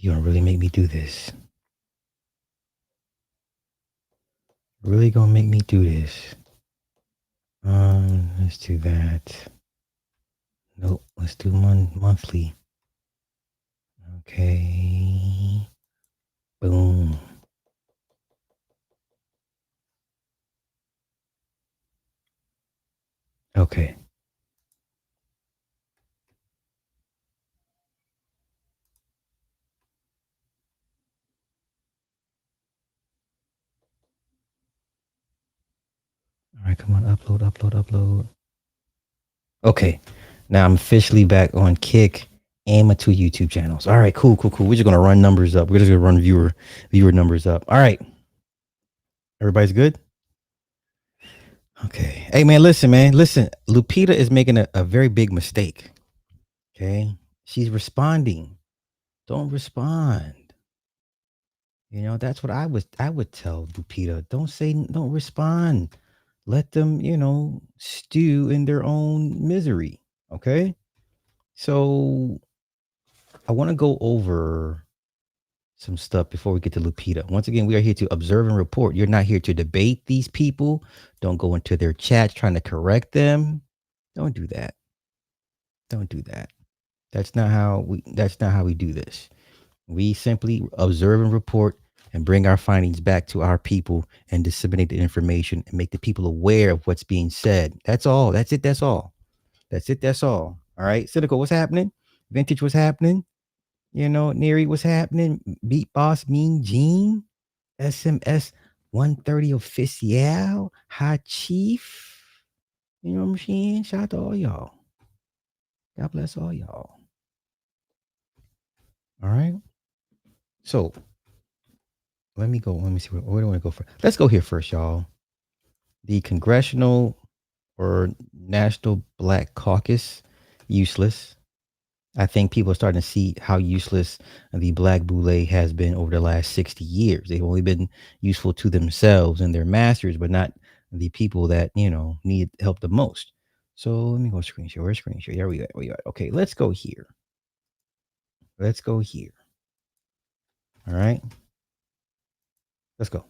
You gonna really make me do this? Really gonna make me do this? Let's do that. Nope, let's do monthly. Okay. Boom. Okay. All right, come on, upload. Okay, now I'm officially back on Kick and my 2 YouTube channels. All right, cool. We're just gonna run numbers up. We're just gonna run viewer numbers up. All right, everybody's good. Okay, hey man, listen. Lupita is making a very big mistake. Okay, she's responding. Don't respond. You know, that's what I would tell Lupita. Don't respond. Let them, stew in their own misery. Okay. So I want to go over some stuff before we get to Lupita. Once again, we are here to observe and report. You're not here to debate these people. Don't go into their chats trying to correct them. Don't do that. That's not how we do this. We simply observe and report and bring our findings back to our people and disseminate the information and make the people aware of what's being said. That's all. That's all. All right. Cynical, what's happening? Vintage, what's happening? Neri, what's happening? Beat Boss, Mean Gene, SMS 130 Official, High Chief. You know what I'm saying? Shout out to all y'all. God bless all y'all. All right. So let me see where do I want to go for. Let's go here first, y'all. The Congressional or National Black Caucus, useless. I think people are starting to see how useless the Black Boule has been over the last 60 years. They've only been useful to themselves and their masters, but not the people that, need help the most. So let me go screen share. Where's screen share? There we are. Okay, let's go here. All right. Let's go.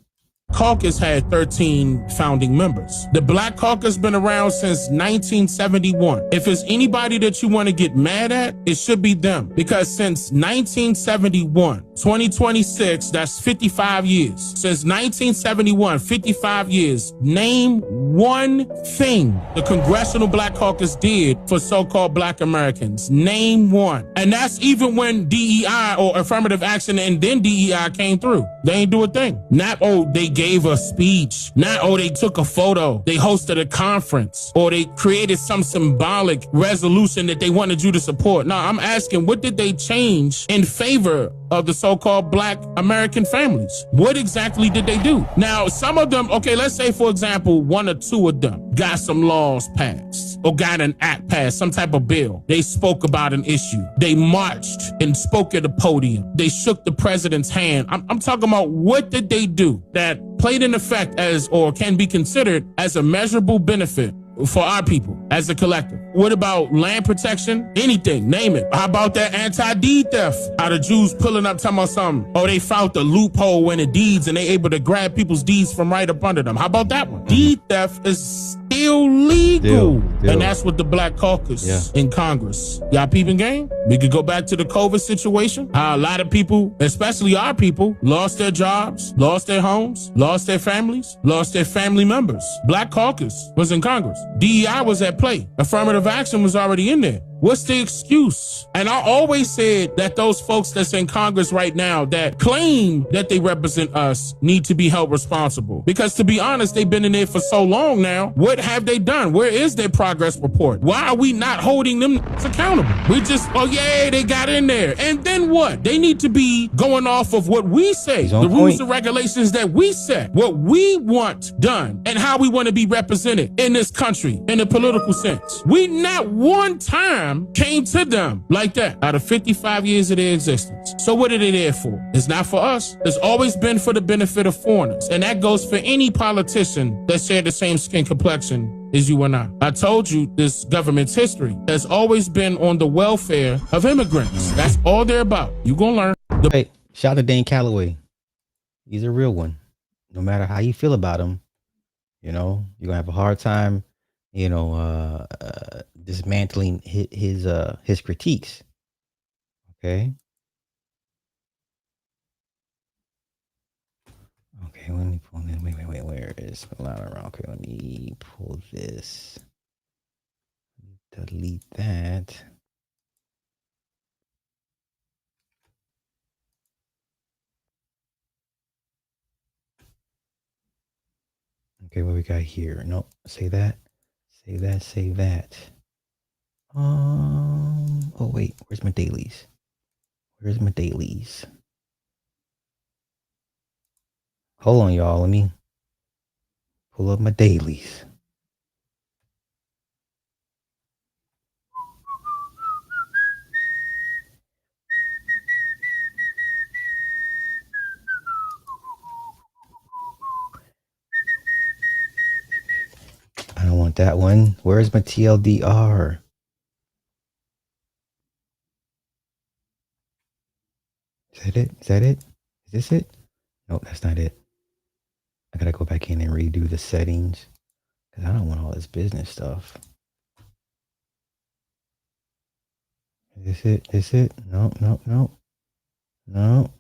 Caucus had 13 founding members. The Black Caucus been around since 1971. If it's anybody that you want to get mad at, it should be them. Because since 1971, 2026, that's 55 years. Since 1971, 55 years, name one thing the Congressional Black Caucus did for so-called Black Americans. Name one. And that's even when DEI or affirmative action and then DEI came through. They ain't do a thing. Not, they gave a speech. Not, they took a photo. They hosted a conference. Or they created some symbolic resolution that they wanted you to support. No, I'm asking, what did they change in favor of the so-called Black American families? What exactly did they do? Now, some of them, let's say, for example, 1 or 2 of them got some laws passed or got an act passed, some type of bill. They spoke about an issue. They marched and spoke at the podium. They shook the president's hand. I'm talking about, what did they do that played in effect as, or can be considered as, a measurable benefit for our people as a collective? What about land protection? Anything, name it. How about that anti-deed theft? How the Jews pulling up talking about something? Oh, they found the loophole in the deeds and they able to grab people's deeds from right up under them. How about that one? Deed theft is still legal. And that's what the Black Caucus in Congress. Y'all peeping game? We could go back to the COVID situation. How a lot of people, especially our people, lost their jobs, lost their homes, lost their families, lost their family members. Black Caucus was in Congress. DEI was at play. Affirmative action was already in there. What's the excuse? And I always said that those folks that's in Congress right now that claim that they represent us need to be held responsible. Because to be honest, they've been in there for so long now. What have they done? Where is their progress report? Why are we not holding them accountable? We just, they got in there. And then what? They need to be going off of what we say, the rules and regulations that we set, what we want done, and how we want to be represented in this country in a political sense. We not one time came to them like that out of 55 years of their existence. So what are they there for? It's not for us. It's always been for the benefit of foreigners. And that goes for any politician that share the same skin complexion as you and I. I told you this government's history has always been on the welfare of immigrants. That's all they're about. You gonna learn. Hey, shout out to Dane Calloway. He's a real one. No matter how you feel about him, you're gonna have a hard time, dismantling his critiques. Okay. Okay, let me pull this. Wait. Where is Lana? Okay, let me pull this. Delete that. Okay, what we got here? No, say that. Save that. Oh wait, where's my dailies? Hold on, y'all. Let me pull up my dailies. I don't want that one. Where's my TLDR? Is that it? Is this it? Nope, that's not it. I gotta go back in and redo the settings because I don't want all this business stuff. Is this it? No. I don't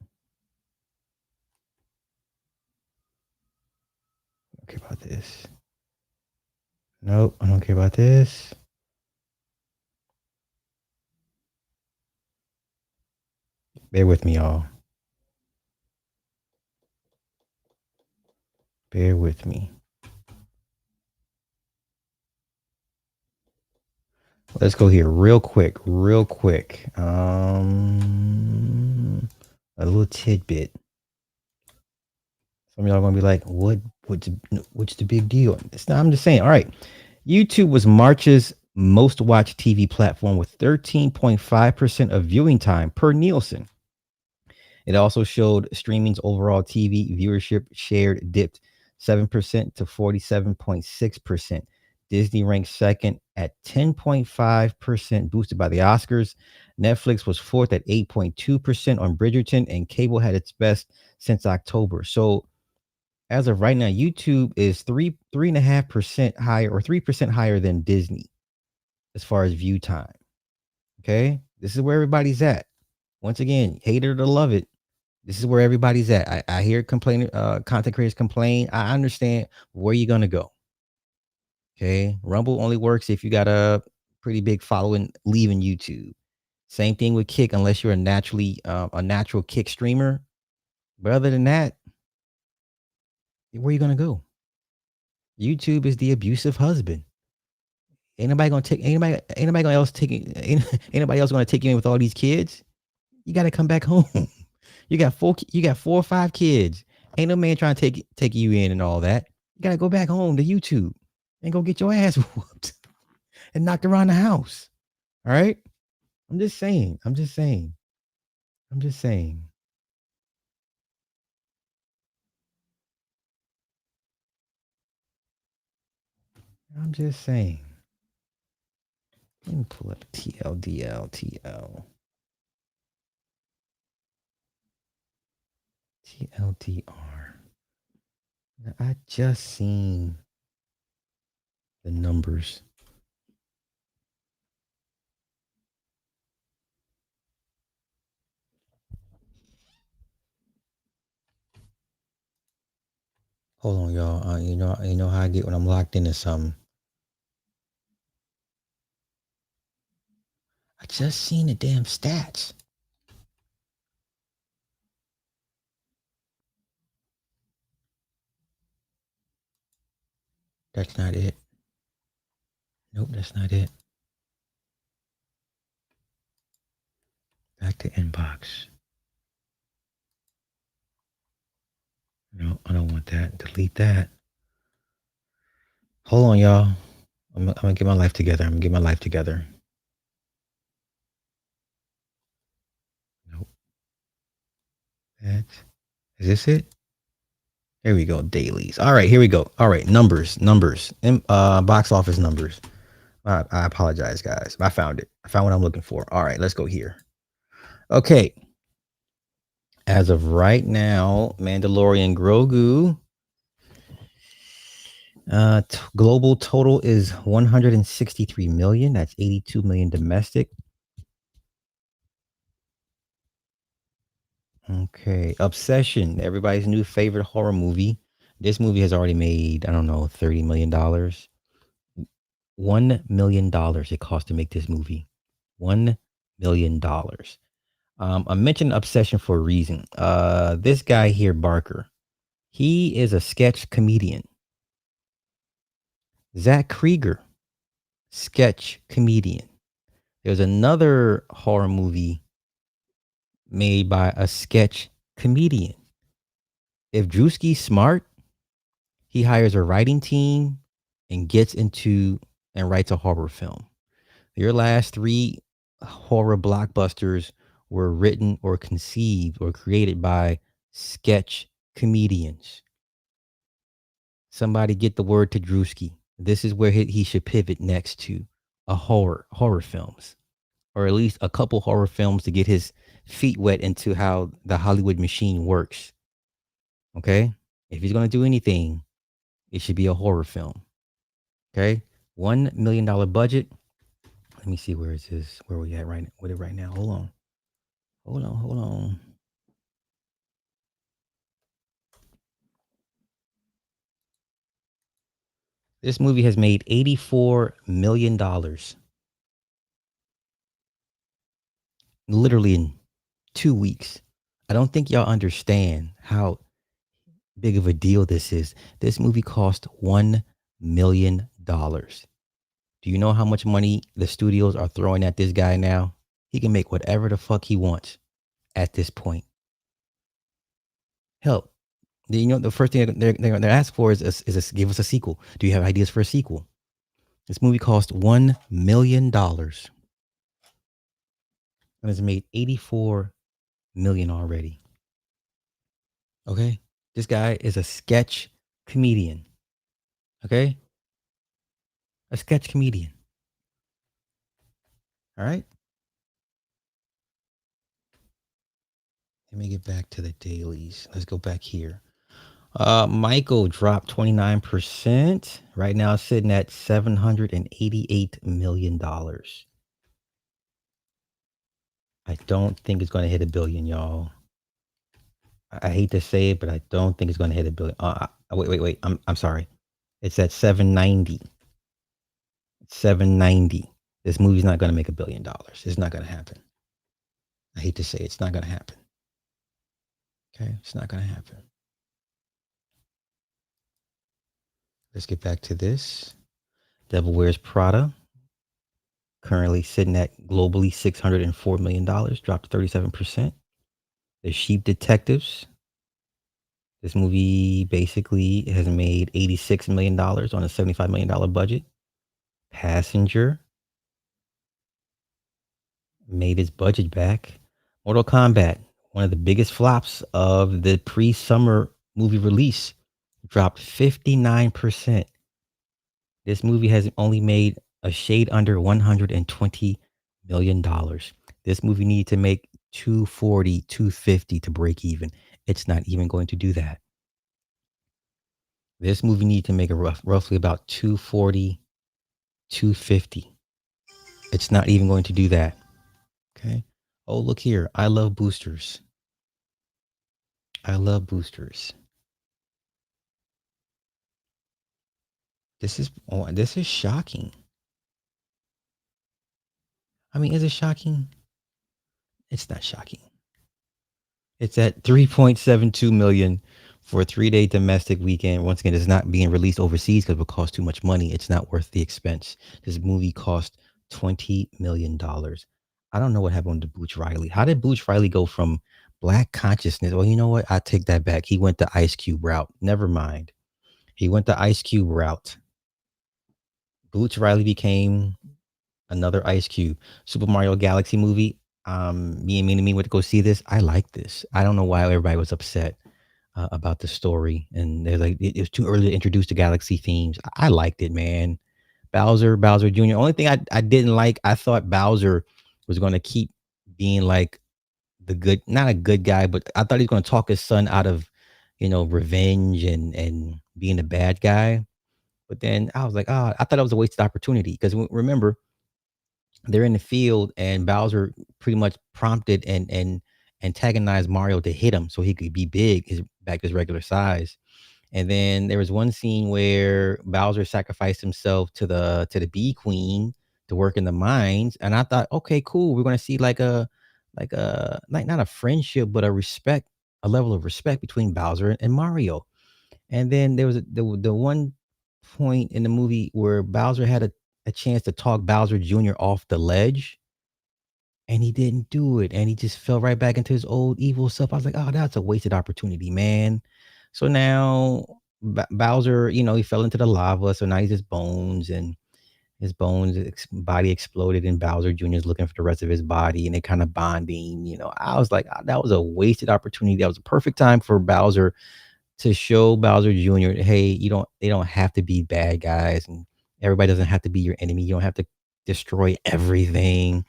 care about this. Nope, I don't care about this. Bear with me, y'all. Bear with me. Let's go here real quick. A little tidbit. Some of y'all are gonna be like, what's the big deal? I'm just saying, all right. YouTube was March's most watched TV platform with 13.5% of viewing time per Nielsen. It also showed streaming's overall TV viewership share dipped 7% to 47.6%. Disney ranked second at 10.5%, boosted by the Oscars. Netflix was fourth at 8.2% on Bridgerton, and cable had its best since October. So as of right now, YouTube is 3.5% higher or 3% higher than Disney as far as view time. Okay. This is where everybody's at. Once again, hate it or love it. This is where everybody's at. I hear content creators complain. I understand where you're gonna go. Okay. Rumble only works if you got a pretty big following leaving YouTube. Same thing with Kick, unless you're a natural Kick streamer. But other than that, where you gonna go? YouTube is the abusive husband. Ain't nobody else gonna take you in with all these kids. You gotta come back home. You got 4 or 5 kids. Ain't no man trying to take you in and all that. You gotta go back home to YouTube and go get your ass whooped and knocked around the house. All right. I'm just saying. Let me pull up TLDR. Now, I just seen the numbers. Hold on, y'all. You know how I get when I'm locked into something. I just seen the damn stats. That's not it. Nope, that's not it. Back to inbox. No, I don't want that. Delete that. Hold on, y'all. I'm gonna get my life together. Nope. Is this it? There we go. Dailies. All right, here we go. All right, numbers. Box office numbers. I apologize, guys. I found it. I found what I'm looking for. All right, let's go here. Okay. As of right now, Mandalorian Grogu. Global total is 163 million. That's 82 million domestic. Okay. Obsession, everybody's new favorite horror movie. This movie has already made, I don't know, $30 million. $1 million it cost to make this movie. $1 million. I mentioned Obsession for a reason. This guy here, Barker, he is a sketch comedian. Zach Krieger, sketch comedian. There's another horror movie made by a sketch comedian. If Drewski's smart, he hires a writing team and gets into and writes a horror film. Your last three horror blockbusters were written or conceived or created by sketch comedians. Somebody get the word to Drewski. This is where he should pivot next to a horror films, or at least a couple horror films to get his feet wet into how the Hollywood machine works. Okay? If he's going to do anything, it should be a horror film. Okay? $1 million budget. Let me see where it is. Where we at with it right now? Hold on. This movie has made $84 million. Literally in 2 weeks. I don't think y'all understand how big of a deal this is. This movie cost $1 million. Do you know how much money the studios are throwing at this guy now? He can make whatever the fuck he wants at this point. Hell, you know the first thing they're asked for is give us a sequel. Do you have ideas for a sequel? This movie cost $1 million and has made 84 million already. Okay, this guy is a sketch comedian. Okay, a sketch comedian. All right. Let me get back to the dailies. Let's go back here. Michael dropped 29%. Right now sitting at $788 million. I don't think it's going to hit $1 billion, y'all. I hate to say it, but I don't think it's going to hit $1 billion. Wait. I'm sorry. It's at 790. 790. This movie's not going to make $1 billion. It's not going to happen. I hate to say it, it's not going to happen. Okay, it's not going to happen. Let's get back to this. Devil Wears Prada. Currently sitting at globally $604 million, dropped 37%. The Sheep Detectives. This movie basically has made $86 million on a $75 million budget. Passenger made its budget back. Mortal Kombat, one of the biggest flops of the pre-summer movie release, dropped 59%. This movie has only made a shade under $120 million. This movie needs to make 240, 250 to break even. It's not even going to do that. This movie needs to make roughly about 240, 250. It's not even going to do that. Okay. Oh, look here. I love boosters. This is shocking. I mean, is it shocking? It's not shocking. It's at 3.72 million for a 3-day domestic weekend. Once again, it's not being released overseas because it would cost too much money. It's not worth the expense. This movie cost $20 million. I don't know what happened to Booch Riley. How did Booch Riley go from black consciousness? Well, you know what? I take that back. He went the Ice Cube route. Never mind. He went the Ice Cube route. Booch Riley became another Ice Cube. Super Mario Galaxy movie. Me went to go see this. I like this. I don't know why everybody was upset about the story, and they're like, it was too early to introduce the Galaxy themes. I liked it, man. Bowser Jr. Only thing I didn't like, I thought Bowser was going to keep being like the good, not a good guy, but I thought he was gonna talk his son out of, revenge and being a bad guy. But then I was like, oh, I thought it was a wasted opportunity because remember they're in the field and Bowser pretty much prompted and antagonized Mario to hit him so he could be big, his back to his regular size. And then there was one scene where Bowser sacrificed himself to the Bee Queen to work in the mines, and I thought, okay, cool, we're gonna see like not a friendship, but a respect, a level of respect between Bowser and Mario. And then there was the one point in the movie where Bowser had a chance to talk Bowser Jr. off the ledge, and he didn't do it, and he just fell right back into his old evil self. I was like, "Oh, that's a wasted opportunity, man." So now Bowser, he fell into the lava, so now he's just bones, and his body exploded, and Bowser Jr. is looking for the rest of his body, and they kind of bonding. I was like, that was a wasted opportunity. That was a perfect time for Bowser to show Bowser Jr., hey, they don't have to be bad guys, and everybody doesn't have to be your enemy. You don't have to destroy everything.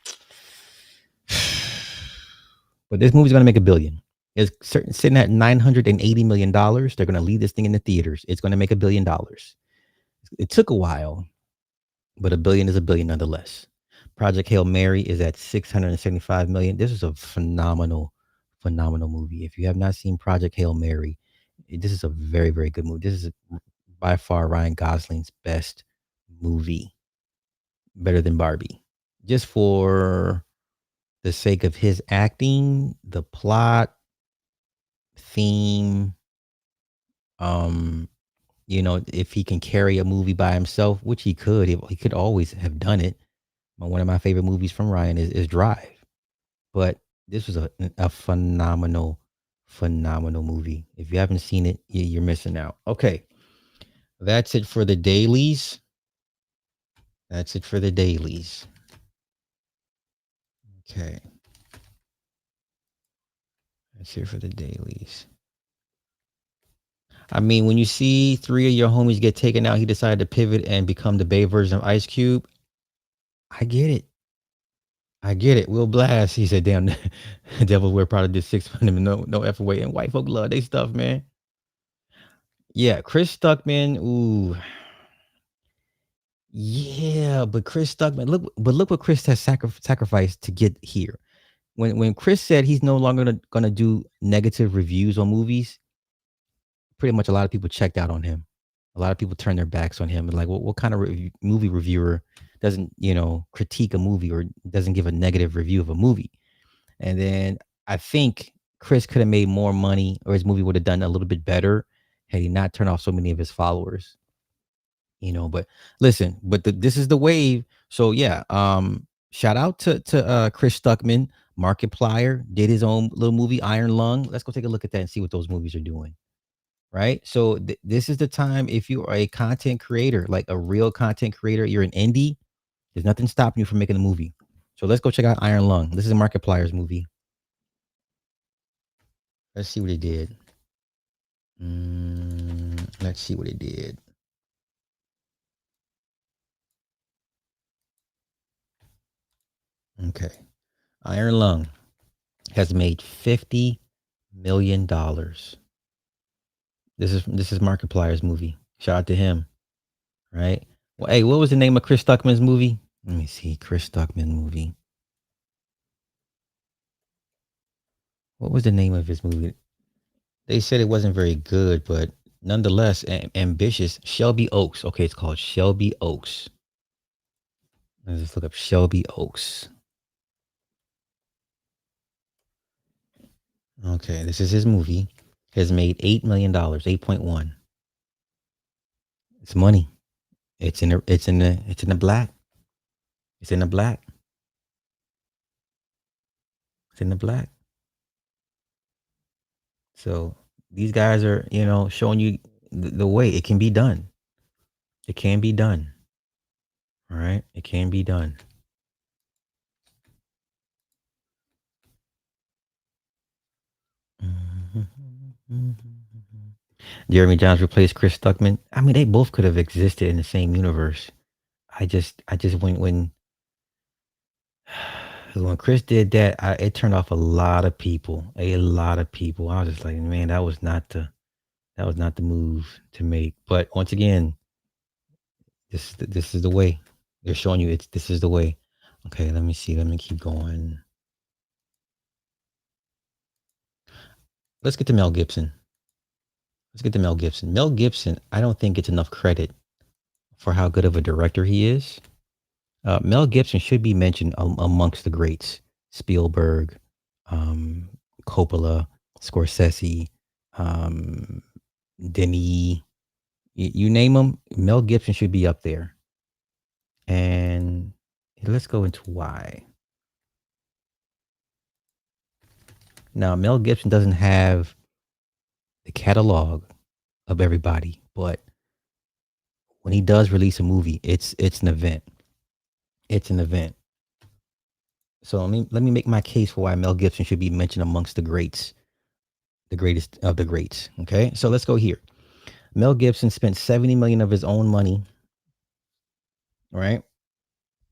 But this movie's gonna make $1 billion. It's sitting at $980 million. They're gonna leave this thing in the theaters. It's gonna make $1 billion. It took a while, but $1 billion is $1 billion nonetheless. Project Hail Mary is at 675 million. This is a phenomenal, phenomenal movie. If you have not seen Project Hail Mary, this is a very, very good movie. This is by far Ryan Gosling's best movie, better than Barbie. Just for the sake of his acting, the plot, theme, um, if he can carry a movie by himself, which he could, he could always have done it. One of my favorite movies from Ryan is Drive, but this was a phenomenal, phenomenal movie. If you haven't seen it, you're missing out. Okay, that's it for the dailies. That's it for the dailies. Okay. That's it for the dailies. I mean, when you see 3 of your homies get taken out, he decided to pivot and become the Bay version of Ice Cube. I get it. I get it. Will Blast. He said, damn, Devil Wear Prada did 600, no effort weight. And white folk love they stuff, man. Yeah, Chris Stuckman. Ooh. Yeah, but Chris Stuckman, look what Chris has sacrificed to get here. When Chris said he's no longer gonna do negative reviews on movies, pretty much a lot of people checked out on him. A lot of people turned their backs on him and like, what kind of movie reviewer doesn't, critique a movie or doesn't give a negative review of a movie? And then I think Chris could have made more money, or his movie would have done a little bit better had he not turned off so many of his followers. But listen, but this is the wave. So yeah, shout out to Chris Stuckman. Markiplier did his own little movie, Iron Lung. Let's go take a look at that and see what those movies are doing. Right. So this is the time, if you are a content creator, like a real content creator, you're an indie, there's nothing stopping you from making a movie. So let's go check out Iron Lung. This is a Markiplier's movie. Let's see what he did. Let's see what he did. Okay. Iron Lung has made $50 million. This is Markiplier's movie. Shout out to him. Right. Well, hey, what was the name of Chris Stuckman's movie? Let me see. Chris Stuckman movie. What was the name of his movie? They said it wasn't very good, but nonetheless ambitious. Shelby Oaks. Okay, it's called Shelby Oaks. Let's just look up Shelby Oaks. Okay, this is his movie. Has made $8 million, 8.1. It's money. It's in the black. It's in the black. It's in the black. So these guys are, showing you the way it can be done. It can be done. All right, it can be done. Jeremy Jahns replaced Chris Stuckman. I mean, they both could have existed in the same universe. I just when When Chris did that, it turned off a lot of people. A lot of people. I was just like, man, that was not the move to make. But once again, this is the way. They're showing you this is the way. Okay, let me see. Let me keep going. Let's get to Mel Gibson. Mel Gibson, I don't think gets enough credit for how good of a director he is. Mel Gibson should be mentioned amongst the greats. Spielberg, Coppola, Scorsese, Denis, you name them, Mel Gibson should be up there. And let's go into why. Now, Mel Gibson doesn't have the catalog of everybody, but when he does release a movie, it's an event. It's an event. So let me make my case for why Mel Gibson should be mentioned amongst the greats, the greatest of the greats. Okay, so let's go here. Mel Gibson spent $70 million of his own money. Right.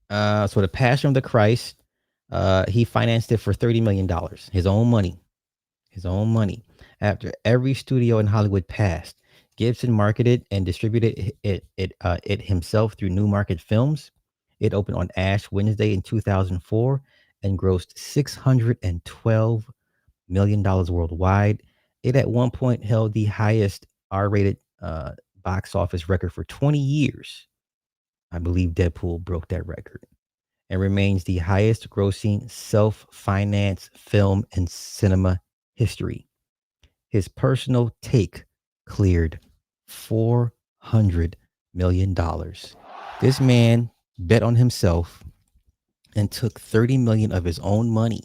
So the Passion of the Christ, he financed it for $30 million, his own money. After every studio in Hollywood passed, Gibson marketed and distributed it himself through New Market Films. It opened on Ash Wednesday in 2004 and grossed $612 million worldwide. It at one point held the highest R-rated box office record for 20 years. I believe Deadpool broke that record, and remains the highest grossing self-financed film in cinema history. His personal take cleared $400 million. This man bet on himself and took $30 million of his own money,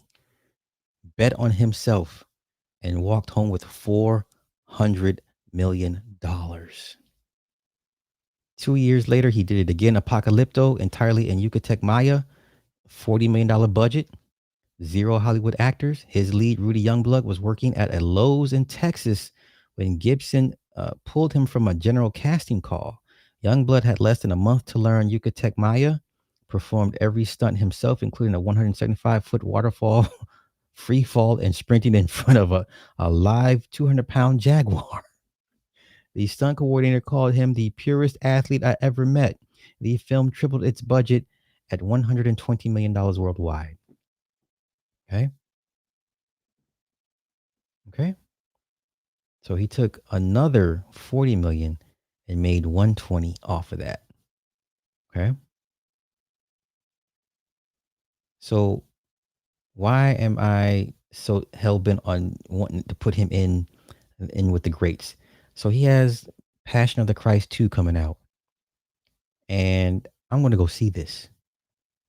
bet on himself, and walked home with $400 million. 2 years later, he did it again, Apocalypto, entirely in Yucatec Maya, $40 million budget, 0 Hollywood actors. His lead, Rudy Youngblood, was working at a Lowe's in Texas when Gibson pulled him from a general casting call. Youngblood had less than a month to learn Yucatec Maya, performed every stunt himself, including a 175-foot waterfall, free fall, and sprinting in front of a live 200-pound jaguar. The stunt coordinator called him the purest athlete I ever met. The film tripled its budget at $120 million worldwide. Okay. So he took another $40 million and made $120 off of that. Okay. So why am I so hell-bent on wanting to put him in with the greats? So he has Passion of the Christ 2 coming out. And I'm going to go see this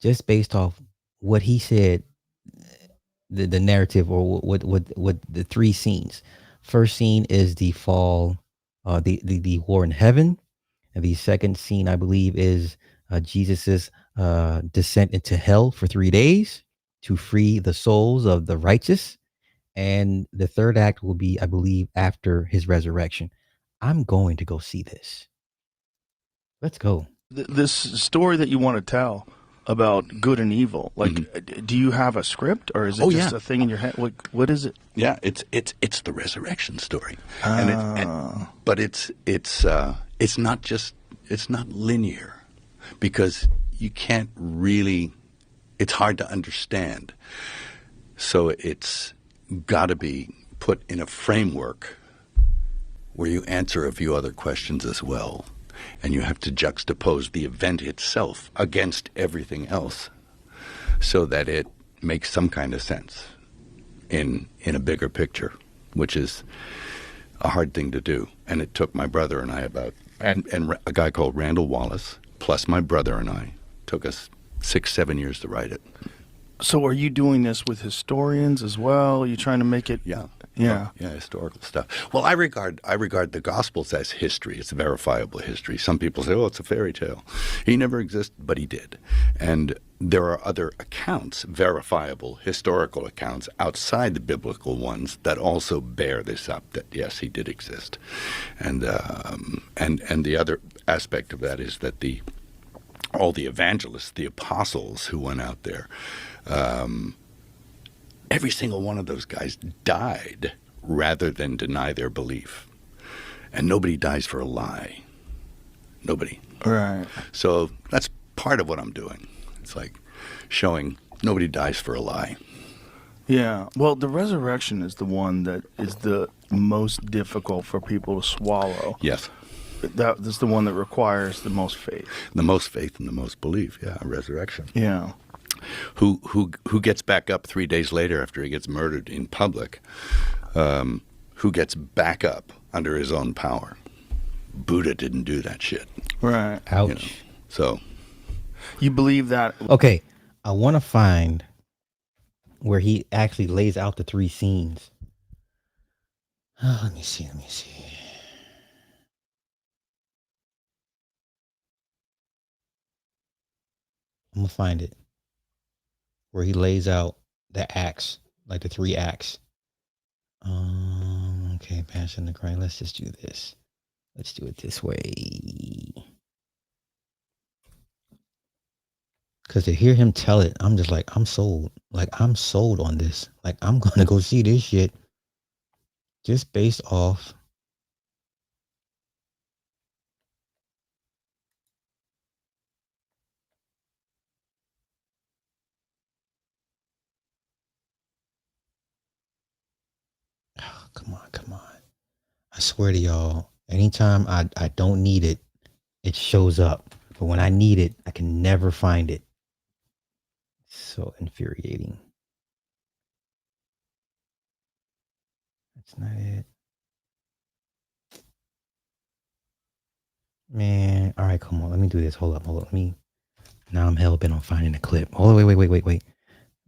just based off what he said, the narrative, or what the 3 scenes. First scene is the fall, the war in heaven. And the second scene, I believe, is Jesus's descent into hell for 3 days to free the souls of the righteous. And the third act will be, I believe, after his resurrection. I'm going to go see this. Let's go. This story that you want to tell about good and evil, like, do you have a script, or is it just a thing in your head? What is it? Yeah, it's the resurrection story, but it's not linear, because you can't really. It's hard to understand, so it's got to be put in a framework where you answer a few other questions as well. And you have to juxtapose the event itself against everything else so that it makes some kind of sense in a bigger picture, which is a hard thing to do. And it took my brother and I and a guy called Randall Wallace, plus my brother and I, took us 6-7 years to write it. So are you doing this with historians as well? Are you trying to make it? Yeah. Yeah. Yeah, historical stuff. Well, I regard the Gospels as history. It's verifiable history. Some people say, oh, it's a fairy tale. He never existed, but he did. And there are other accounts, verifiable historical accounts outside the biblical ones that also bear this up, that yes, he did exist. And the other aspect of that is that the all the evangelists, the apostles who went out there, every single one of those guys died rather than deny their belief. And nobody dies for a lie. Nobody. Right. So that's part of what I'm doing. It's like showing nobody dies for a lie. Yeah. Well, the resurrection is the one that is the most difficult for people to swallow. Yes. That's the one that requires the most faith. The most faith and the most belief. Yeah, resurrection. Yeah. Who gets back up 3 days later after he gets murdered in public? Who gets back up under his own power? Buddha didn't do that shit. Right. Ouch. You know? So You believe that? Okay, I want to find where he actually lays out the 3 scenes. Oh, let me see. I'm gonna find it where he lays out the acts, like the 3 acts. Okay, Passion of Christ. Let's just do this. Let's do it this way. Because to hear him tell it, I'm just like, I'm sold. Like, I'm sold on this. Like, I'm going to go see this shit just based off. Oh, come on. I swear to y'all, anytime I don't need it, it shows up. But when I need it, I can never find it. So infuriating. That's not it. Man, all right, come on. Let me do this. Hold up. Now I'm hell bent on finding the clip. Oh, wait.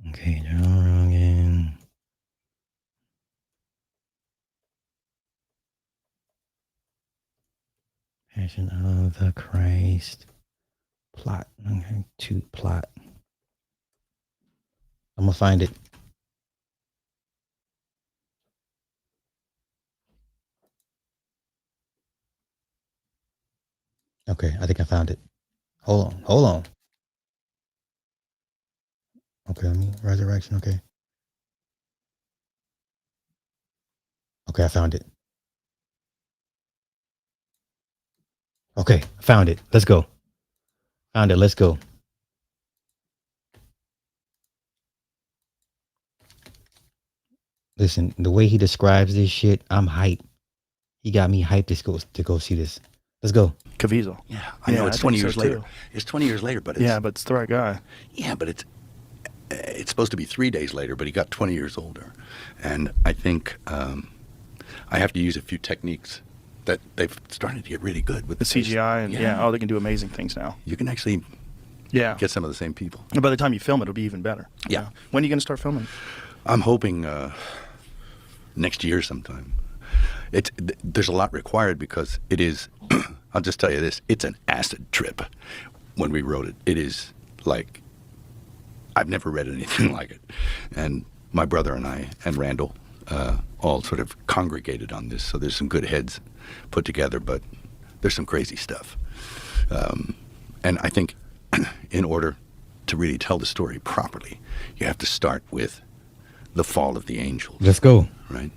Okay, Joe Rogan. Passion of the Christ. Plot. Okay, 2 plot. I'm gonna find it. Okay, I think I found it. Hold on. Okay, let me resurrection. Okay, I found it. Okay, found it. Let's go. Found it. Let's go. Listen, the way he describes this shit, I'm hyped. He got me hyped to go see this. Let's go. Caviezel. yeah, I know it's 20 years later. Too. It's 20 years later, but it's, Yeah, but it's the right guy. yeah, but it's supposed to be 3 days later, but he got 20 years older, and I think I have to use a few techniques that they've started to get really good with The CGI and Yeah. they can do amazing things now. You can actually Yeah. get some of the same people. And by the time you film it, it'll be even better. Yeah. When are you going to start filming? I'm hoping next year sometime. There's a lot required because it is. I'll just tell you this: it's an acid trip. When we wrote it, it is like I've never read anything like it. And my brother and I and Randall all sort of congregated on this. So there's some good heads put together, but there's some crazy stuff. And I think in order to really tell the story properly, you have to start with the fall of the angels. Let's go. Right?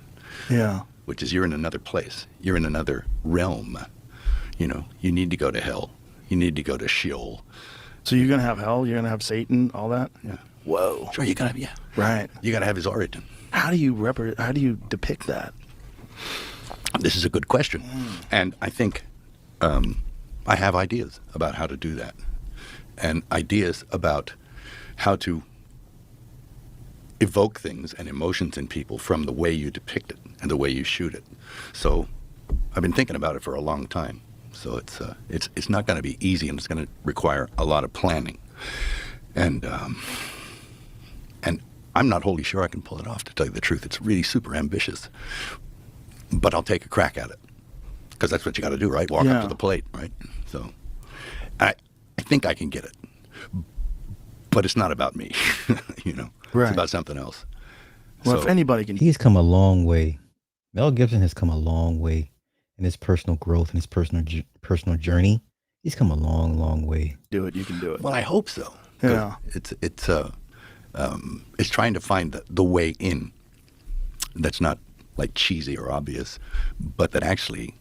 Yeah. Which is you're in another place. You're in another realm. You know, you need to go to hell. You need to go to Sheol. So you're going to have hell? You're going to have Satan? All that? Yeah. Whoa. Sure, you gotta, yeah. Right. You gotta have his origin. How do you depict that? This is a good question. And I think I have ideas about how to do that. And ideas about how to evoke things and emotions in people from the way you depict it and the way you shoot it. So I've been thinking about it for a long time. So it's not going to be easy, and it's going to require a lot of planning. And I'm not wholly sure I can pull it off, to tell you the truth. It's really super ambitious. But I'll take a crack at it. Because that's what you got to do, right? Walk up to the plate, right? So I think I can get it. But it's not about me, you know? Right. It's about something else. Well, So- if anybody can... He's come a long way. Mel Gibson has come a long way in his personal growth and his personal journey. He's come a long, long way. Do it. You can do it. Well, I hope so. Yeah. It's trying to find the way in that's not like cheesy or obvious, but that actually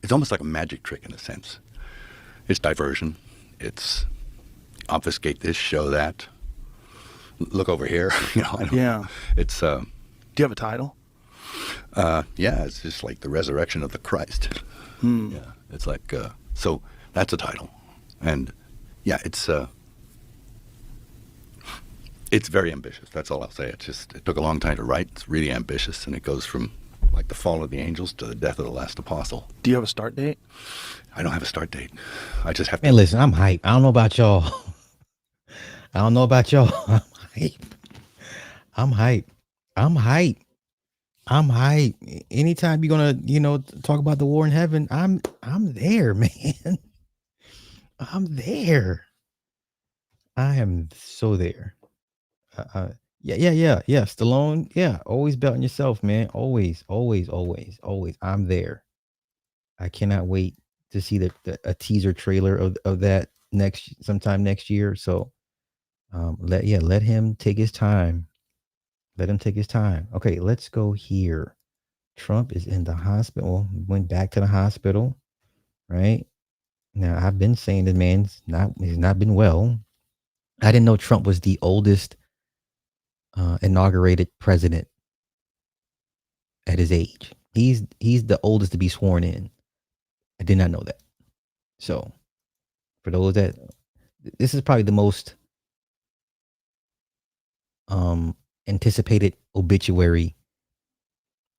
it's almost like a magic trick in a sense. It's diversion. It's obfuscate this, show that. Look over here. Yeah. It's Do you have a title? yeah, it's just like the resurrection of the Christ. Yeah, it's like so that's a title, and yeah, it's very ambitious. That's all I'll say. It took a long time to write. It's really ambitious, and it goes from like the fall of the angels to the death of the last apostle. Do you have a start date? I don't have a start date. I just have Man, to. listen, I'm hype. I don't know about y'all. I don't know about y'all. I'm hype. I'm hype. I'm hype. I'm hype. Anytime you're gonna, talk about the war in heaven, I'm there, man. I'm there. I am so there. Yeah. Stallone, yeah. Always bet on yourself, man. Always. I'm there. I cannot wait to see a teaser trailer of that sometime next year. So, let him take his time. Let him take his time. Okay, let's go here. Trump is in the hospital. Went back to the hospital, right? Now I've been saying the man's he's not been well. I didn't know Trump was the oldest inaugurated president at his age. He's the oldest to be sworn in. I did not know that. So, for those this is probably the most anticipated obituary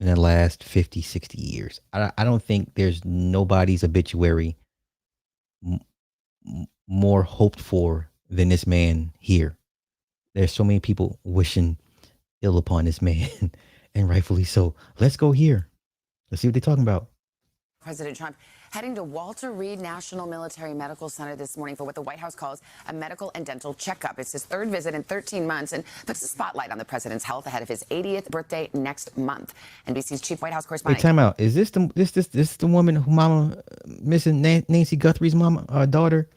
in the last 50, 60 years. I don't think there's nobody's obituary more hoped for than this man here. There's so many people wishing ill upon this man, and rightfully so. Let's go here. Let's see what they're talking about. President Trump heading to Walter Reed National Military Medical Center this morning for what the White House calls a medical and dental checkup. It's his third visit in 13 months and puts a spotlight on the president's health ahead of his 80th birthday next month. NBC's chief White House correspondent. Hey, time out. Is this the woman who mama missing Nancy Guthrie's daughter?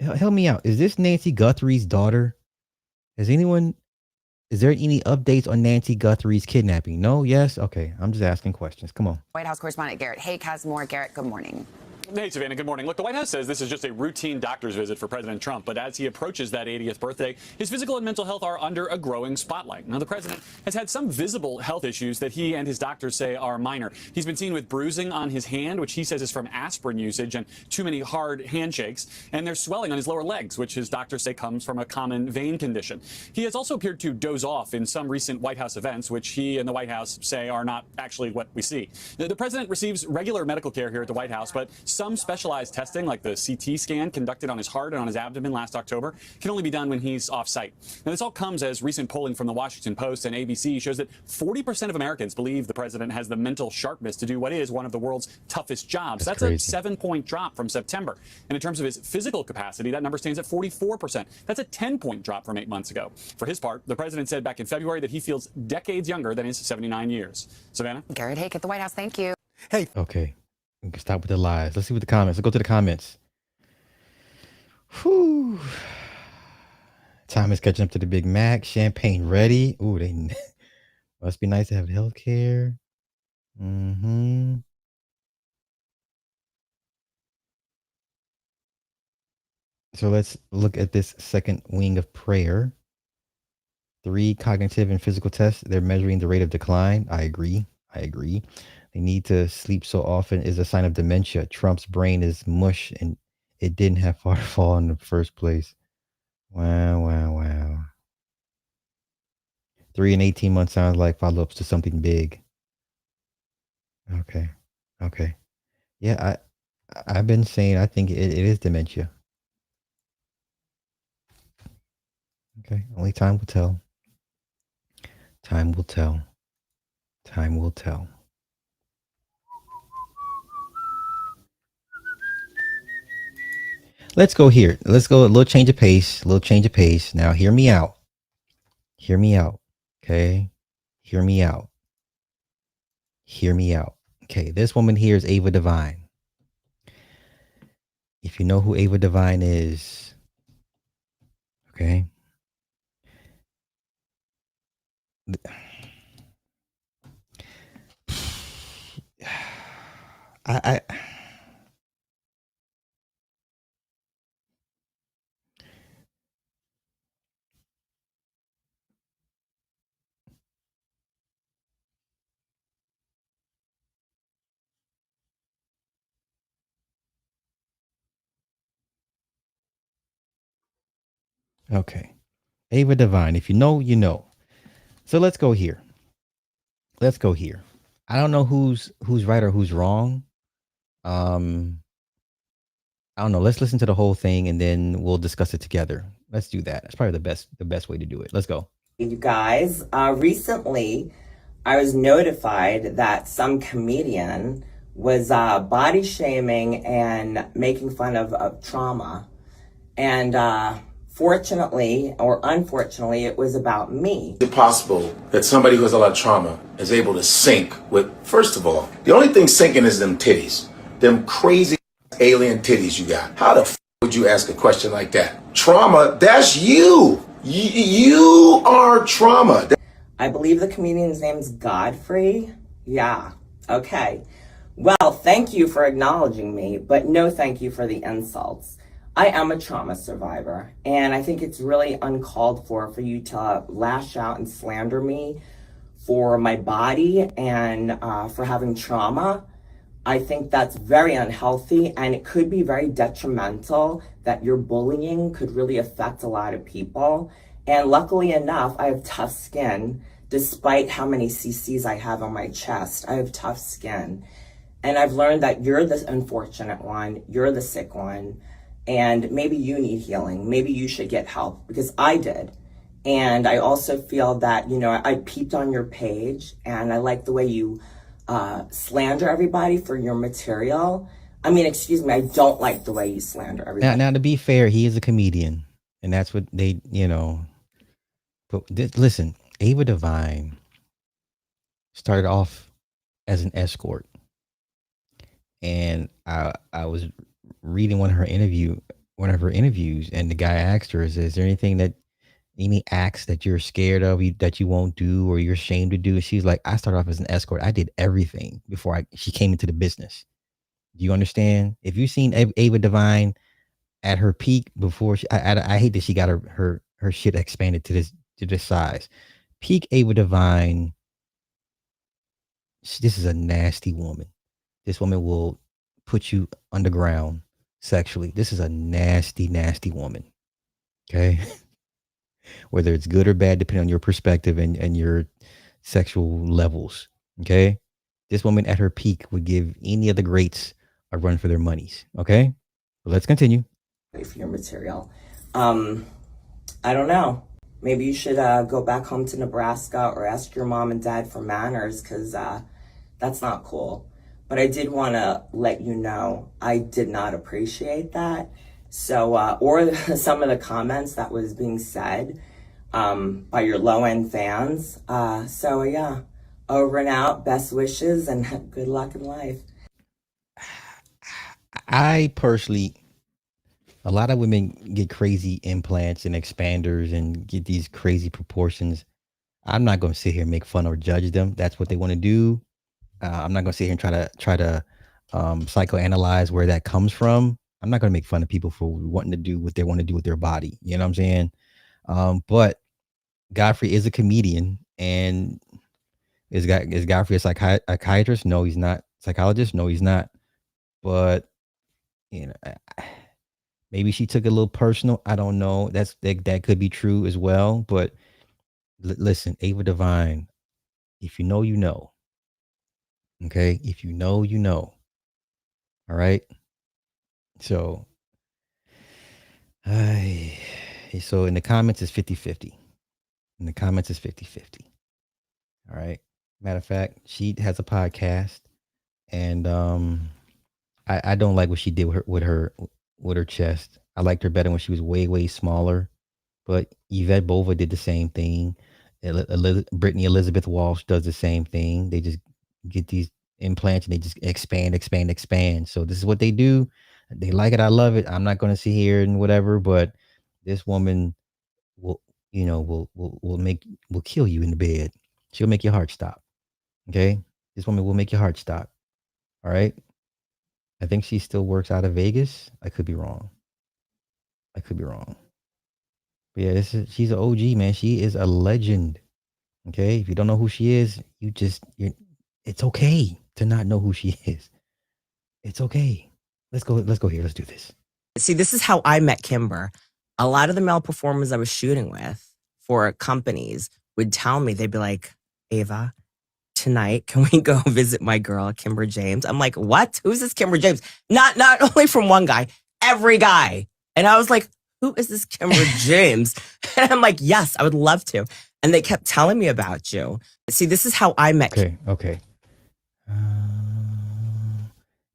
Help me out. Is this Nancy Guthrie's daughter? Is there any updates on Nancy Guthrie's kidnapping? No? Yes? Okay. I'm just asking questions. Come on. White House correspondent Garrett Haake has more. Garrett, good morning. Hey, Savannah, good morning. Look, the White House says this is just a routine doctor's visit for President Trump, but as he approaches that 80th birthday, his physical and mental health are under a growing spotlight. Now, the president has had some visible health issues that he and his doctors say are minor. He's been seen with bruising on his hand, which he says is from aspirin usage and too many hard handshakes, and there's swelling on his lower legs, which his doctors say comes from a common vein condition. He has also appeared to doze off in some recent White House events, which he and the White House say are not actually what we see. The president receives regular medical care here at the White House, but some specialized testing, like the CT scan conducted on his heart and on his abdomen last October, can only be done when he's off-site. Now, this all comes as recent polling from the Washington Post and ABC shows that 40% of Americans believe the president has the mental sharpness to do what is one of the world's toughest jobs. That's crazy. A 7-point drop from September. And in terms of his physical capacity, that number stands at 44%. That's a 10-point drop from 8 months ago. For his part, the president said back in February that he feels decades younger than his 79 years. Savannah? Garrett Haake at the White House. Thank you. Hey, Okay. We can stop with the lies. Let's see what the comments. Let's go to the comments. Whew. Time is catching up to the Big Mac. Champagne ready. Ooh, they must be nice to have health care. So let's look at this second wing of prayer. 3 cognitive and physical tests. They're measuring the rate of decline. I agree. They need to sleep so often is a sign of dementia. Trump's brain is mush and it didn't have far to fall in the first place. Wow. 3 and 18 months sounds like follow-ups to something big. Okay. Yeah, I've been saying I think it is dementia. Okay, only time will tell. Time will tell. Let's go here. Let's go a little change of pace. Now, hear me out. Okay? Hear me out. Okay, this woman here is Ava Devine. if you know who Ava Devine is, okay? I okay. Ava Devine, if you know, you know. So let's go here. Let's go here. I don't know who's right or who's wrong. Um, I don't know. Let's listen to the whole thing and then we'll discuss it together. Let's do that. That's probably the best way to do it. Let's go. You guys, recently I was notified that some comedian was body shaming and making fun of trauma. And fortunately or unfortunately, it was about me. Is it possible that somebody who has a lot of trauma is able to sync with, first of all, the only thing syncing is them titties, them crazy alien titties you got. How the would you ask a question like that? Trauma, that's you. You are trauma. I believe the comedian's name's Godfrey. Yeah, okay. Well, thank you for acknowledging me, but no thank you for the insults. I am a trauma survivor, and I think it's really uncalled for you to lash out and slander me for my body and for having trauma. I think that's very unhealthy, and it could be very detrimental that your bullying could really affect a lot of people. And luckily enough, I have tough skin. Despite how many CCs I have on my chest, I have tough skin. And I've learned that you're the unfortunate one, you're the sick one, and maybe you need healing. Maybe you should get help, because I did. And I also feel that, you know, I peeped on your page, and I like the way you slander everybody for your material. I mean, excuse me, I don't like the way you slander everybody. Now, to be fair, he is a comedian, and that's what they, you know. But listen, Ava Devine started off as an escort, and I was reading one of her interviews, and the guy asked her, "Is there any acts that you're scared of, that you won't do or you're ashamed to do?" And she's like, "I started off as an escort. I did everything before she came into the business." Do you understand? If you've seen Ava Devine at her peak before, I hate that she got her shit expanded to this size. Peak Ava Devine, this is a nasty woman. This woman will put you underground sexually. This is a nasty, nasty woman. Okay. Whether it's good or bad, depending on your perspective and your sexual levels. Okay. This woman at her peak would give any of the greats a run for their monies. Okay. But let's continue. For your material. I don't know. Maybe you should go back home to Nebraska or ask your mom and dad for manners, because that's not cool. But I did want to let you know I did not appreciate that. So, or some of the comments that was being said by your low-end fans. So yeah, over and out, best wishes, and good luck in life. I personally, a lot of women get crazy implants and expanders and get these crazy proportions. I'm not going to sit here and make fun or judge them. That's what they want to do. I'm not going to sit here and try to psychoanalyze where that comes from. I'm not going to make fun of people for wanting to do what they want to do with their body. You know what I'm saying? But Godfrey is a comedian, and is Godfrey a psychiatrist? No, he's not. Psychologist? No, he's not. But you know, maybe she took it a little personal. I don't know. That could be true as well. But listen, Ava Devine, if you know, you know. Okay, if you know, you know. All right. So, so in the comments it's 50-50. In the comments it's 50-50. All right. Matter of fact, she has a podcast, and I don't like what she did with her chest. I liked her better when she was way, way smaller. But Yvette Bova did the same thing. Brittany Elizabeth Walsh does the same thing. They just get these implants and they just expand. So this is what they do. They like it. I love it. I'm not going to sit here and whatever, but this woman will, will kill you in the bed. She'll make your heart stop. Okay. This woman will make your heart stop. All right. I think she still works out of Vegas. I could be wrong. But yeah, she's an OG, man. She is a legend. Okay. If you don't know who she is, it's okay to not know who she is. It's okay. Let's go here. Let's do this. See, this is how I met Kimber. A lot of the male performers I was shooting with for companies would tell me, they'd be like, Ava, tonight, can we go visit my girl, Kimber James? I'm like, what? Who's this Kimber James? Not only from one guy, every guy. And I was like, who is this Kimber James? And I'm like, yes, I would love to. And they kept telling me about you. See, this is how I met. Okay.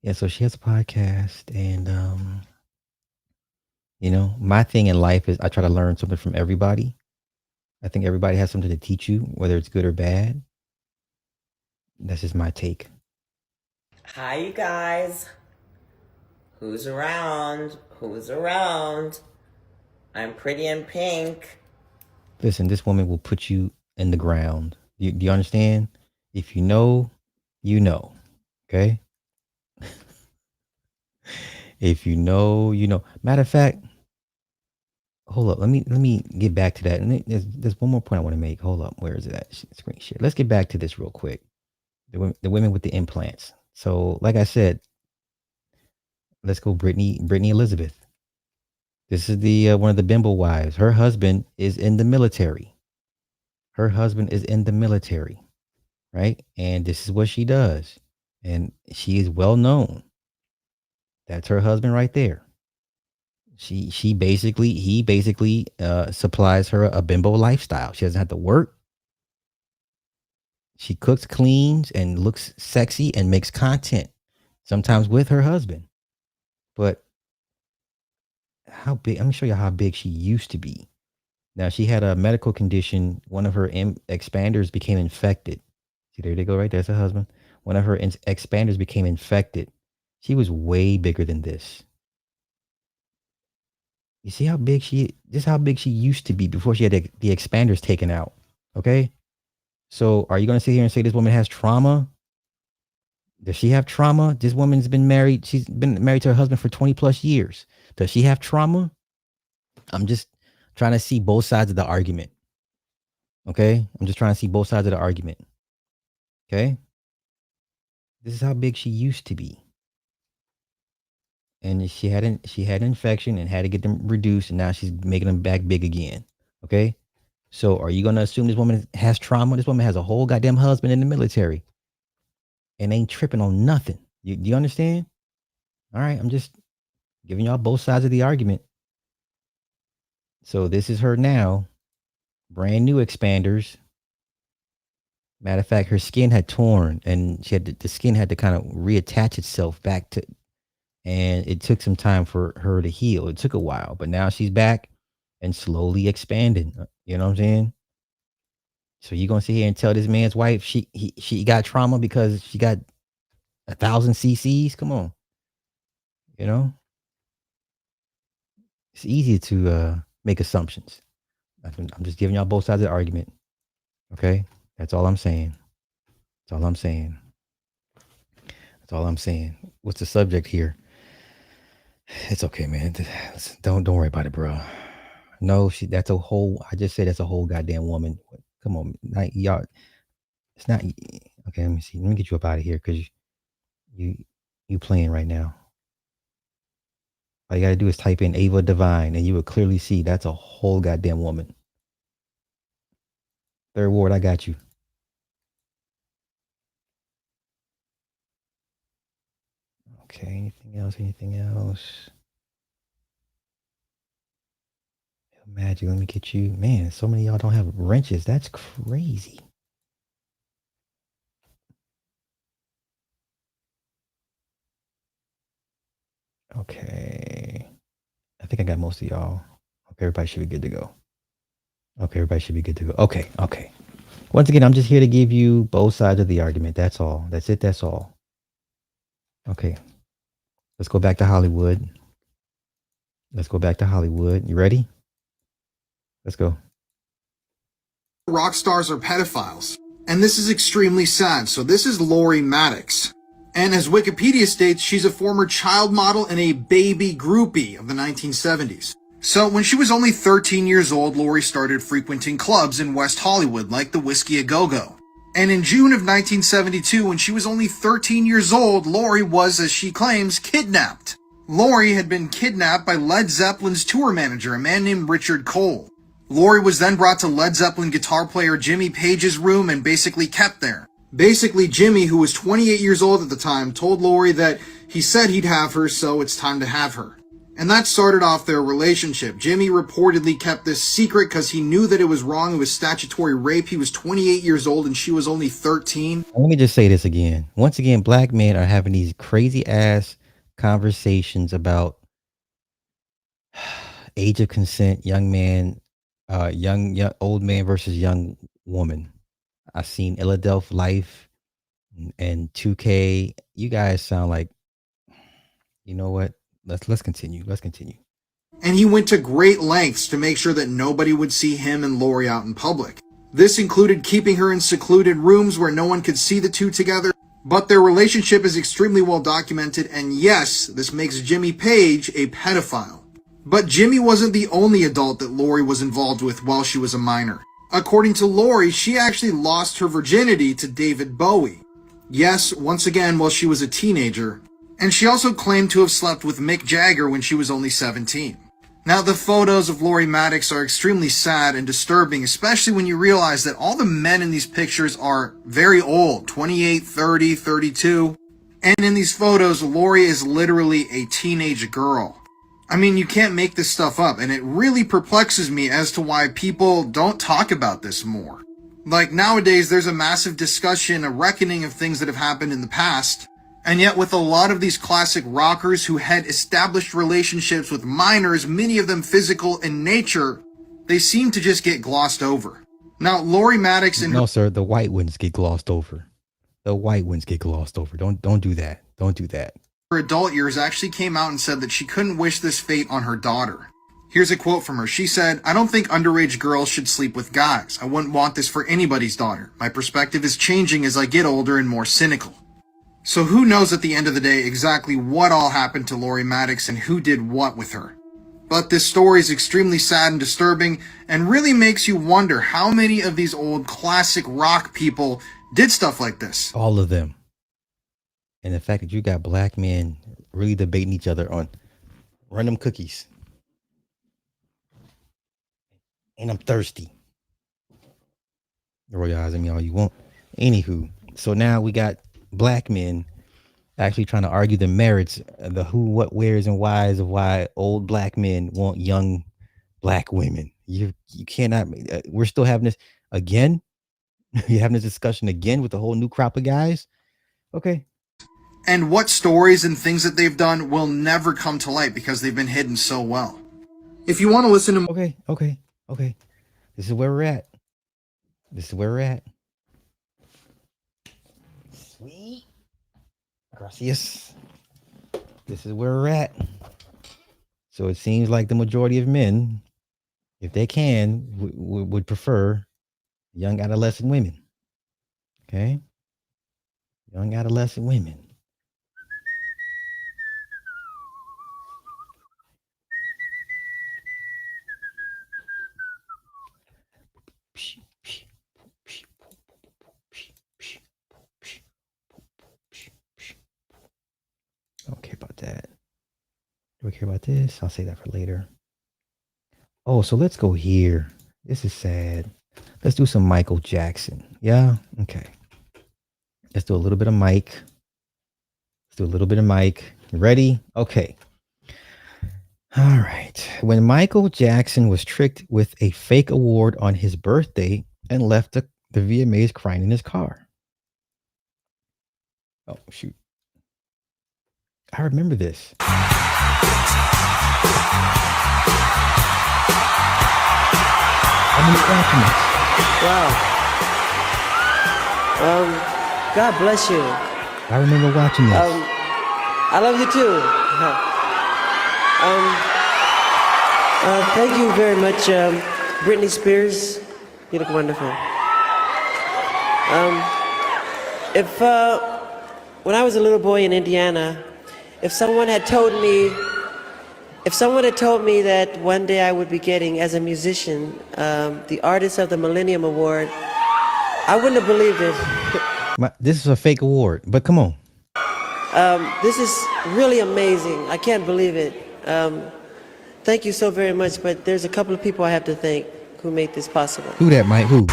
Yeah, so she has a podcast, and my thing in life is I try to learn something from everybody. I think everybody has something to teach you, whether it's good or bad. That's just my take. Hi, you guys. Who's around? I'm pretty in pink. Listen, this woman will put you in the ground. Do you understand? If you know, you know. Okay? If you know, you know. Matter of fact, hold up. Let me get back to that. And there's one more point I want to make. Hold up. Where is it at? Screen share. Let's get back to this real quick. The women with the implants. So, like I said, let's go Brittany Elizabeth. This is the one of the bimbo wives. Her husband is in the military. Right? And this is what she does. And she is well known. That's her husband right there. He basically supplies her a bimbo lifestyle. She doesn't have to work. She cooks, cleans, and looks sexy and makes content, sometimes with her husband. But how big? Let me show you how big she used to be. Now, she had a medical condition. One of her expanders became infected. See, there they go right there. That's her husband. One of her expanders became infected. She was way bigger than this. You see how big how big she used to be before she had the expanders taken out. Okay? So are you going to sit here and say this woman has trauma? Does she have trauma? This woman's been married. She's been married to her husband for 20 plus years. Does she have trauma? I'm just trying to see both sides of the argument. Okay? I'm just trying to see both sides of the argument. Okay? This is how big she used to be. And she had an infection and had to get them reduced, and now she's making them back big again. Okay? So are you going to assume this woman has trauma? This woman has a whole goddamn husband in the military and ain't tripping on nothing. Do you understand? All right, I'm just giving y'all both sides of the argument. So this is her now. Brand new expanders. Matter of fact, her skin had torn, and the skin had to kind of reattach itself back to, and it took some time for her to heal. It took a while, but now she's back and slowly expanding. You know what I'm saying? So you gonna sit here and tell this man's wife she got trauma because she got 1,000 cc's? Come on. You know? It's easy to make assumptions. I'm just giving y'all both sides of the argument. Okay? That's all I'm saying. What's the subject here? It's okay, man. Don't worry about it, bro. No, that's a whole, I just said that's a whole goddamn woman. Come on, y'all. It's not, okay, let me see. Let me get you up out of here because you playing right now. All you got to do is type in Ava Divine and you will clearly see that's a whole goddamn woman. Third ward, I got you. Okay, anything else? Magic, let me get you. Man, so many of y'all don't have wrenches. That's crazy. Okay. I think I got most of y'all. Okay, everybody should be good to go. Okay. Once again, I'm just here to give you both sides of the argument. That's all. That's it. That's all. Okay. Let's go back to Hollywood. Let's go back to Hollywood. You ready? Let's go. Rock stars are pedophiles. And this is extremely sad. So this is Lori Maddox. And as Wikipedia states, she's a former child model and a baby groupie of the 1970s. So when she was only 13 years old, Lori started frequenting clubs in West Hollywood like the Whiskey A Go-Go. And in June of 1972, when she was only 13 years old, Lori was, as she claims, kidnapped. Lori had been kidnapped by Led Zeppelin's tour manager, a man named Richard Cole. Lori was then brought to Led Zeppelin guitar player Jimmy Page's room and basically kept there. Basically, Jimmy, who was 28 years old at the time, told Lori that he said he'd have her, so it's time to have her. And that started off their relationship. Jimmy reportedly kept this secret because he knew that it was wrong. It was statutory rape. He was 28 years old and she was only 13. Let me just say this again. Once again, black men are having these crazy ass conversations about age of consent, young man, young old man versus young woman. I've seen Philadelphia Life and 2K. You guys sound like, you know what? Let's continue. Let's continue. And he went to great lengths to make sure that nobody would see him and Lori out in public. This included keeping her in secluded rooms where no one could see the two together. But their relationship is extremely well documented, and yes, this makes Jimmy Page a pedophile. But Jimmy wasn't the only adult that Lori was involved with while she was a minor. According to Lori, she actually lost her virginity to David Bowie. Yes, once again while she was a teenager. And she also claimed to have slept with Mick Jagger when she was only 17. Now, the photos of Lori Maddox are extremely sad and disturbing, especially when you realize that all the men in these pictures are very old, 28, 30, 32. And in these photos, Lori is literally a teenage girl. I mean, you can't make this stuff up, and it really perplexes me as to why people don't talk about this more. Like, nowadays, there's a massive discussion, a reckoning of things that have happened in the past. And yet with a lot of these classic rockers who had established relationships with minors, many of them physical in nature, they seem to just get glossed over. Now, Lori Maddox and no, sir, the white ones get glossed over. The white ones get glossed over. Don't do that. Don't do that. her adult years actually came out and said that she couldn't wish this fate on her daughter. Here's a quote from her. She said, "I don't think underage girls should sleep with guys. I wouldn't want this for anybody's daughter. My perspective is changing as I get older and more cynical." So who knows at the end of the day exactly what all happened to Lori Maddox and who did what with her. But this story is extremely sad and disturbing and really makes you wonder how many of these old classic rock people did stuff like this. All of them. And the fact that you got black men really debating each other on run them cookies. And I'm thirsty. Roll your eyes at me all you want. Anywho, so now we got black men actually trying to argue the merits, the who, what, wheres, and whys of why old black men want young black women. You cannot. We're still having this again. You're having this discussion again with a whole new crop of guys. Okay. And what stories and things that they've done will never come to light because they've been hidden so well. If you want to listen to... Okay. This is where we're at. Sweet. Gracias. This is where we're at. So it seems like the majority of men, if they can, would prefer young adolescent women. Okay? Young adolescent women. I don't care about that. Do I care about this? I'll say that for later. Oh, so let's go here. This is sad. Let's do some Michael Jackson. Yeah? Okay. Let's do a little bit of Mike. You ready? Okay. All right. When Michael Jackson was tricked with a fake award on his birthday and left the VMAs crying in his car. Oh, shoot. I remember this. Wow. God bless you. I remember watching this. I love you too. Thank you very much, Britney Spears. You look wonderful. When I was a little boy in Indiana, if someone had told me that one day I would be getting, as a musician, the Artist of the Millennium Award, I wouldn't have believed it. This is a fake award, but come on. This is really amazing. I can't believe it. Thank you so very much, but there's a couple of people I have to thank who made this possible. Who that, Mike? Who?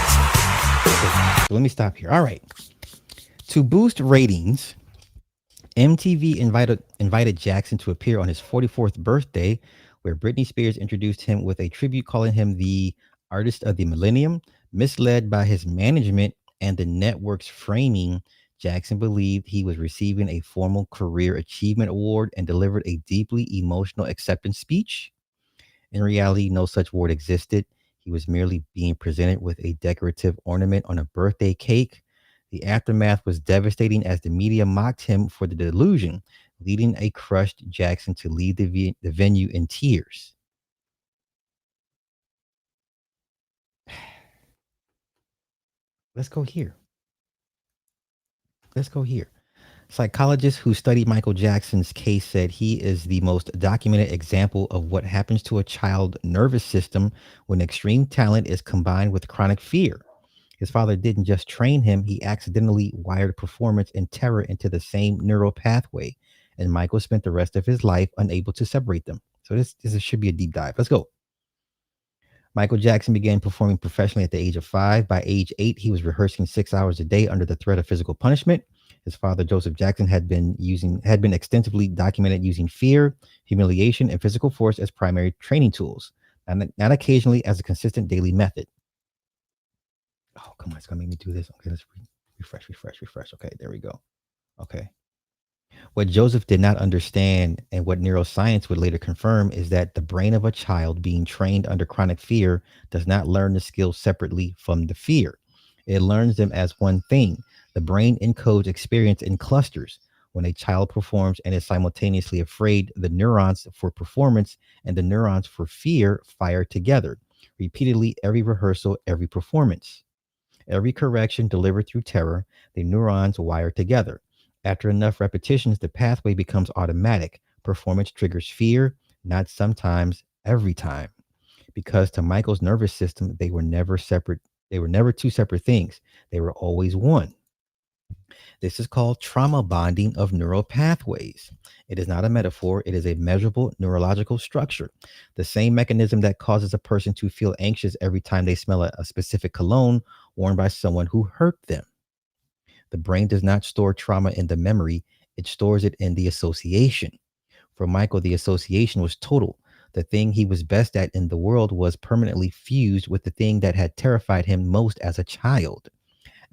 Let me stop here. All right. To boost ratings, MTV invited Jackson to appear on his 44th birthday, where Britney Spears introduced him with a tribute calling him the Artist of the Millennium. Misled by his management and the network's framing, Jackson believed he was receiving a formal career achievement award and delivered a deeply emotional acceptance speech. In reality, no such award existed. He was merely being presented with a decorative ornament on a birthday cake. The aftermath was devastating as the media mocked him for the delusion, leading a crushed Jackson to leave the venue in tears. Let's go here. Psychologists who studied Michael Jackson's case said he is the most documented example of what happens to a child's nervous system when extreme talent is combined with chronic fear. His father didn't just train him, he accidentally wired performance and terror into the same neural pathway, and Michael spent the rest of his life unable to separate them. So this should be a deep dive. Let's go. Michael Jackson began performing professionally at the age of 5. By age 8, he was rehearsing 6 hours a day under the threat of physical punishment. His father, Joseph Jackson, had been extensively documented using fear, humiliation, and physical force as primary training tools, and not occasionally as a consistent daily method. Oh, come on, it's gonna make me do this. Okay, let's refresh. Okay, there we go. Okay. What Joseph did not understand, and what neuroscience would later confirm, is that the brain of a child being trained under chronic fear does not learn the skills separately from the fear. It learns them as one thing. The brain encodes experience in clusters. When a child performs and is simultaneously afraid, the neurons for performance and the neurons for fear fire together, repeatedly every rehearsal, every performance. Every correction delivered through terror, the neurons wire together. After enough repetitions, the pathway becomes automatic. Performance triggers fear, not sometimes, every time. Because to Michael's nervous system, they were never separate. They were never two separate things. They were always one. This is called trauma bonding of neural pathways. It is not a metaphor. It is a measurable neurological structure. The same mechanism that causes a person to feel anxious every time they smell a specific cologne worn by someone who hurt them. The brain does not store trauma in the memory. It stores it in the association. For Michael, the association was total. The thing he was best at in the world was permanently fused with the thing that had terrified him most as a child.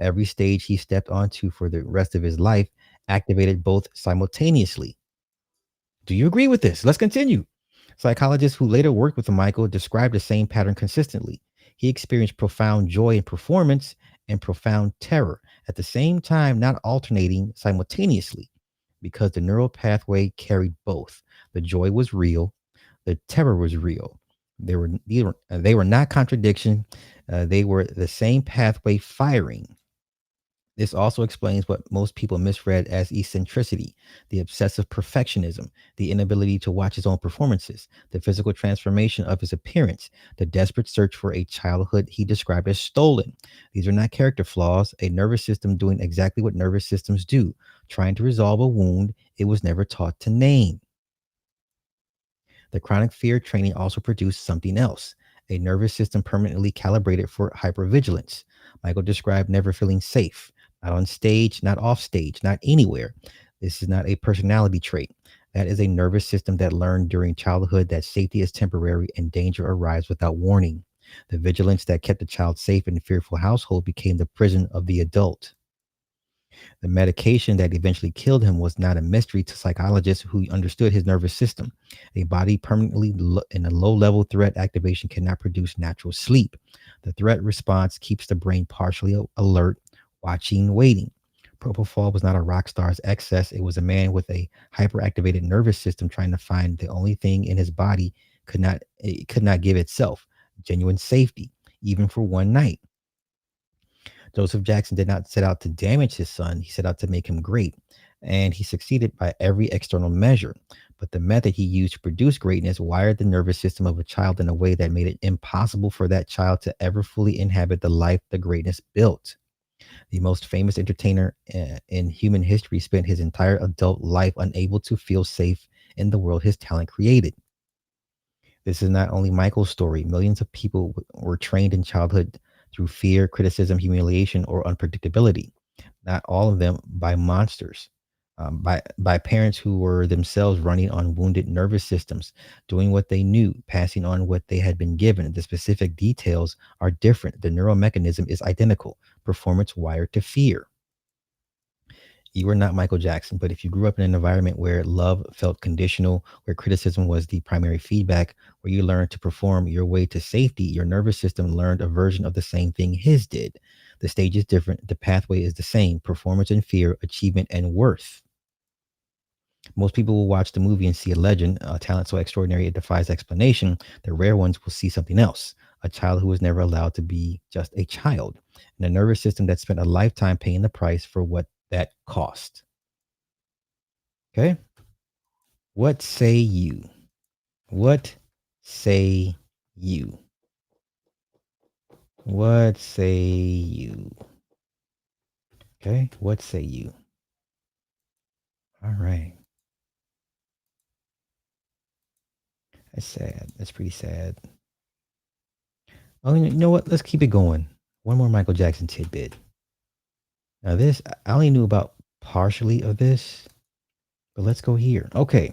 Every stage he stepped onto for the rest of his life activated both simultaneously. Do you agree with this? Let's continue. Psychologists who later worked with Michael described the same pattern consistently. He experienced profound joy in performance and profound terror at the same time, not alternating simultaneously, because the neural pathway carried both. The joy was real, the terror was real. They were not contradiction. They were the same pathway firing. This also explains what most people misread as eccentricity, the obsessive perfectionism, the inability to watch his own performances, the physical transformation of his appearance, the desperate search for a childhood he described as stolen. These are not character flaws, a nervous system doing exactly what nervous systems do, trying to resolve a wound it was never taught to name. The chronic fear training also produced something else, a nervous system permanently calibrated for hypervigilance. Michael described never feeling safe. Not on stage, not off stage, not anywhere. This is not a personality trait. That is a nervous system that learned during childhood that safety is temporary and danger arrives without warning. The vigilance that kept the child safe in a fearful household became the prison of the adult. The medication that eventually killed him was not a mystery to psychologists who understood his nervous system. A body permanently in a low-level threat activation cannot produce natural sleep. The threat response keeps the brain partially alert, watching, waiting. propofol was not a rock star's excess. It was a man with a hyperactivated nervous system trying to find the only thing in his body it could not give itself, genuine safety, even for one night. Joseph Jackson did not set out to damage his son. He set out to make him great, and he succeeded by every external measure. But the method he used to produce greatness wired the nervous system of a child in a way that made it impossible for that child to ever fully inhabit the life the greatness built. The most famous entertainer in human history spent his entire adult life unable to feel safe in the world his talent created. This is not only Michael's story. Millions of people were trained in childhood through fear, criticism, humiliation, or unpredictability. Not all of them by monsters, by parents who were themselves running on wounded nervous systems, doing what they knew, passing on what they had been given. The specific details are different. The neural mechanism is identical. Performance wired to fear. You are not Michael Jackson, but if you grew up in an environment where love felt conditional, where criticism was the primary feedback, where you learned to perform your way to safety, your nervous system learned a version of the same thing his did. The stage is different. The pathway is the same. Performance and fear, achievement and worth. Most people will watch the movie and see a legend, a talent so extraordinary it defies explanation. The rare ones will see something else, a child who was never allowed to be just a child, and a nervous system that spent a lifetime paying the price for what that cost. Okay? What say you? What say you? What say you? Okay? What say you? All right. That's sad. That's pretty sad. Oh, you know what? Let's keep it going. One more Michael Jackson tidbit. Now, this, I only knew about partially of this, but let's go here. Okay.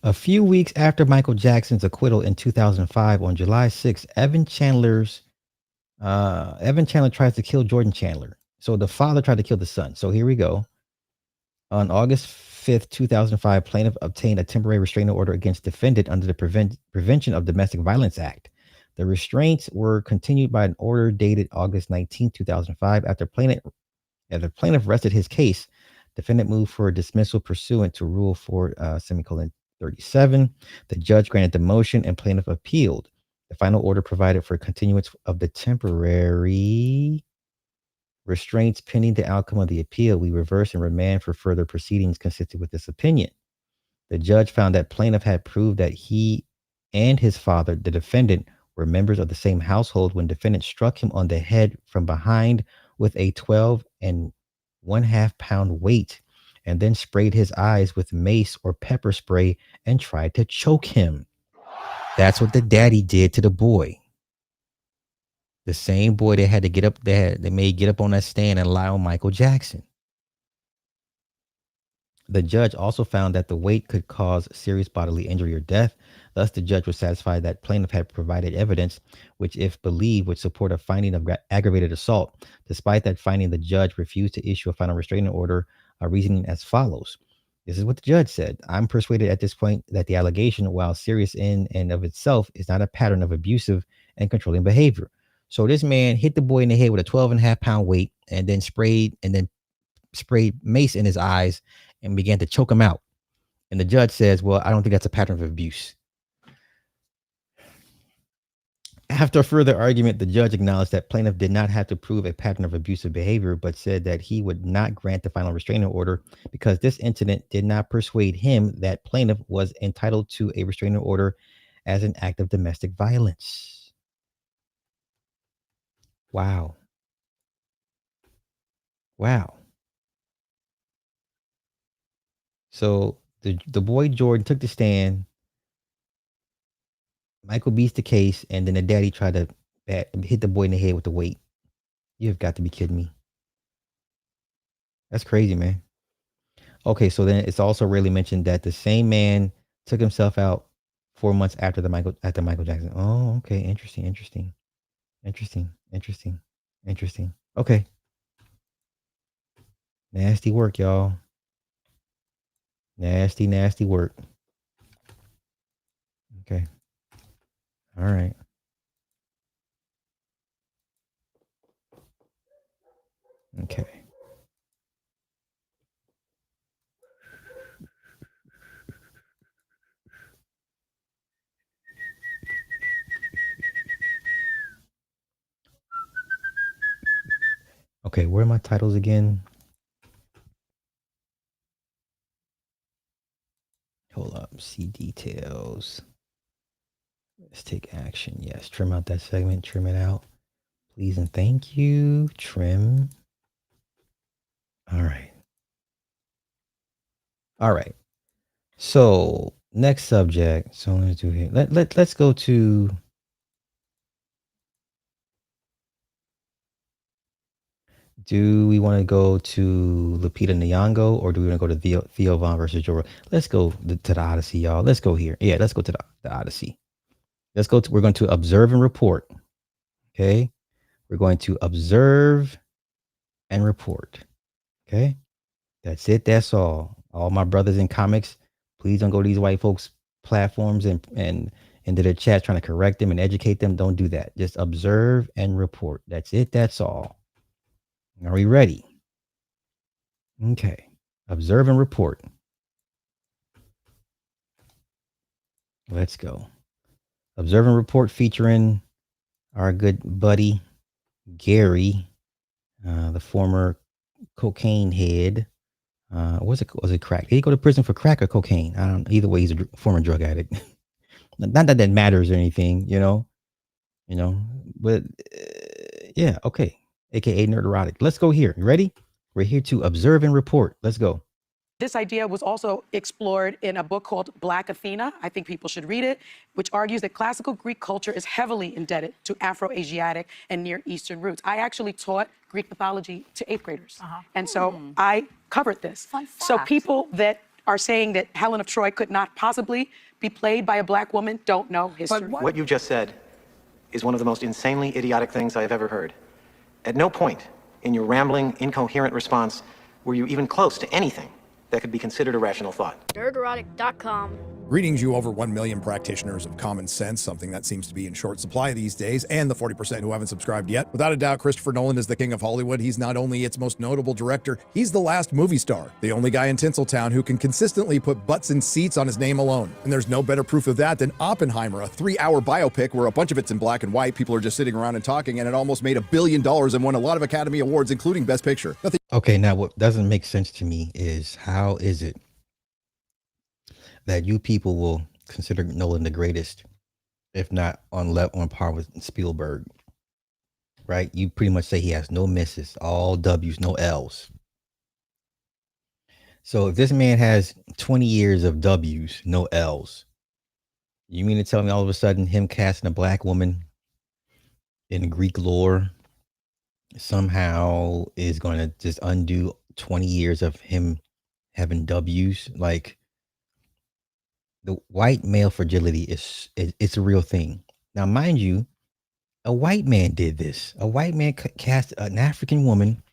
A few weeks after Michael Jackson's acquittal in 2005, on July 6th, Evan Chandler tries to kill Jordan Chandler. So the father tried to kill the son. So here we go. On August 5th, 2005, plaintiff obtained a temporary restraining order against defendant under the Prevention of Domestic Violence Act. The restraints were continued by an order dated August 19, 2005. After plaintiff rested his case, defendant moved for a dismissal pursuant to Rule 4, semicolon 37. The judge granted the motion and plaintiff appealed. The final order provided for continuance of the temporary restraints pending the outcome of the appeal. We reverse and remand for further proceedings consistent with this opinion. The judge found that plaintiff had proved that he and his father, the defendant, were members of the same household when defendant struck him on the head from behind with a 12.5 pound weight and then sprayed his eyes with mace or pepper spray and tried to choke him. That's what the daddy did to the boy. The same boy that had to get up, they made get up on that stand and lie on Michael Jackson. The judge also found that the weight could cause serious bodily injury or death. Thus, the judge was satisfied that plaintiff had provided evidence which, if believed, would support a finding of aggravated assault. Despite that finding, the judge refused to issue a final restraining order, reasoning as follows. This is what the judge said. I'm persuaded at this point that the allegation, while serious in and of itself, is not a pattern of abusive and controlling behavior. So this man hit the boy in the head with a 12.5 pound weight and then sprayed mace in his eyes and began to choke him out. And the judge says, well, I don't think that's a pattern of abuse. After further argument, the judge acknowledged that plaintiff did not have to prove a pattern of abusive behavior, but said that he would not grant the final restraining order because this incident did not persuade him that plaintiff was entitled to a restraining order as an act of domestic violence. Wow. Wow. So the boy Jordan took the stand. Michael beats the case, and then the daddy tried to hit the boy in the head with the weight. You've got to be kidding me. That's crazy, man. Okay, so then it's also rarely mentioned that the same man took himself out 4 months after Michael Jackson. Oh, okay. Interesting. Okay. Nasty work, y'all. Nasty work. Okay. All right. Okay. Okay, where are my titles again? Hold up. See details. Let's take action. Yes, trim out that segment. Trim it out. Please and thank you. Trim. All right. All right. So next subject. So let's do here. Let's go to. Do we want to go to Lupita Nyong'o or do we want to go to Theo Von versus Joe? Let's go to the Odyssey, y'all. Let's go here. Yeah, let's go to the Odyssey. Let's go to. We're going to observe and report. Okay, we're going to observe and report. Okay, that's it. That's all. All my brothers in comics, please don't go to these white folks' platforms and into their chat trying to correct them and educate them. Don't do that. Just observe and report. That's it. That's all. Are we ready? Okay. Observe and report. Let's go. Observe and report featuring our good buddy Gary, the former cocaine head. Was it crack? Did he go to prison for crack or cocaine? I don't know. Either way, he's a former drug addict. Not that that matters or anything, you know. But yeah, okay. AKA Nerd Erotic. Let's go here. You ready? We're here to observe and report. Let's go. This idea was also explored in a book called Black Athena. I think people should read it, which argues that classical Greek culture is heavily indebted to Afro-Asiatic and Near Eastern roots. I actually taught Greek mythology to 8th graders. And so I covered this. So people that are saying that Helen of Troy could not possibly be played by a Black woman don't know history. What you just said is one of the most insanely idiotic things I have ever heard. At no point in your rambling, incoherent response were you even close to anything that could be considered a rational thought. NerdErotic.com. Greetings, you over 1 million practitioners of common sense, something that seems to be in short supply these days, and the 40% who haven't subscribed yet. Without a doubt, Christopher Nolan is the king of Hollywood. He's not only its most notable director, he's the last movie star, the only guy in Tinseltown who can consistently put butts in seats on his name alone. And there's no better proof of that than Oppenheimer, a 3-hour biopic where a bunch of it's in black and white, people are just sitting around and talking, and it almost made $1 billion and won a lot of Academy Awards, including Best Picture. Okay, now what doesn't make sense to me is how is it that you people will consider Nolan the greatest, if not on par with Spielberg, right? You pretty much say he has no misses, all W's, no L's. So if this man has 20 years of W's, no L's, you mean to tell me all of a sudden him casting a Black woman in Greek lore somehow is going to just undo 20 years of him having W's? Like, the white male fragility it's a real thing. Now, mind you, a white man did this. A white man cast an African woman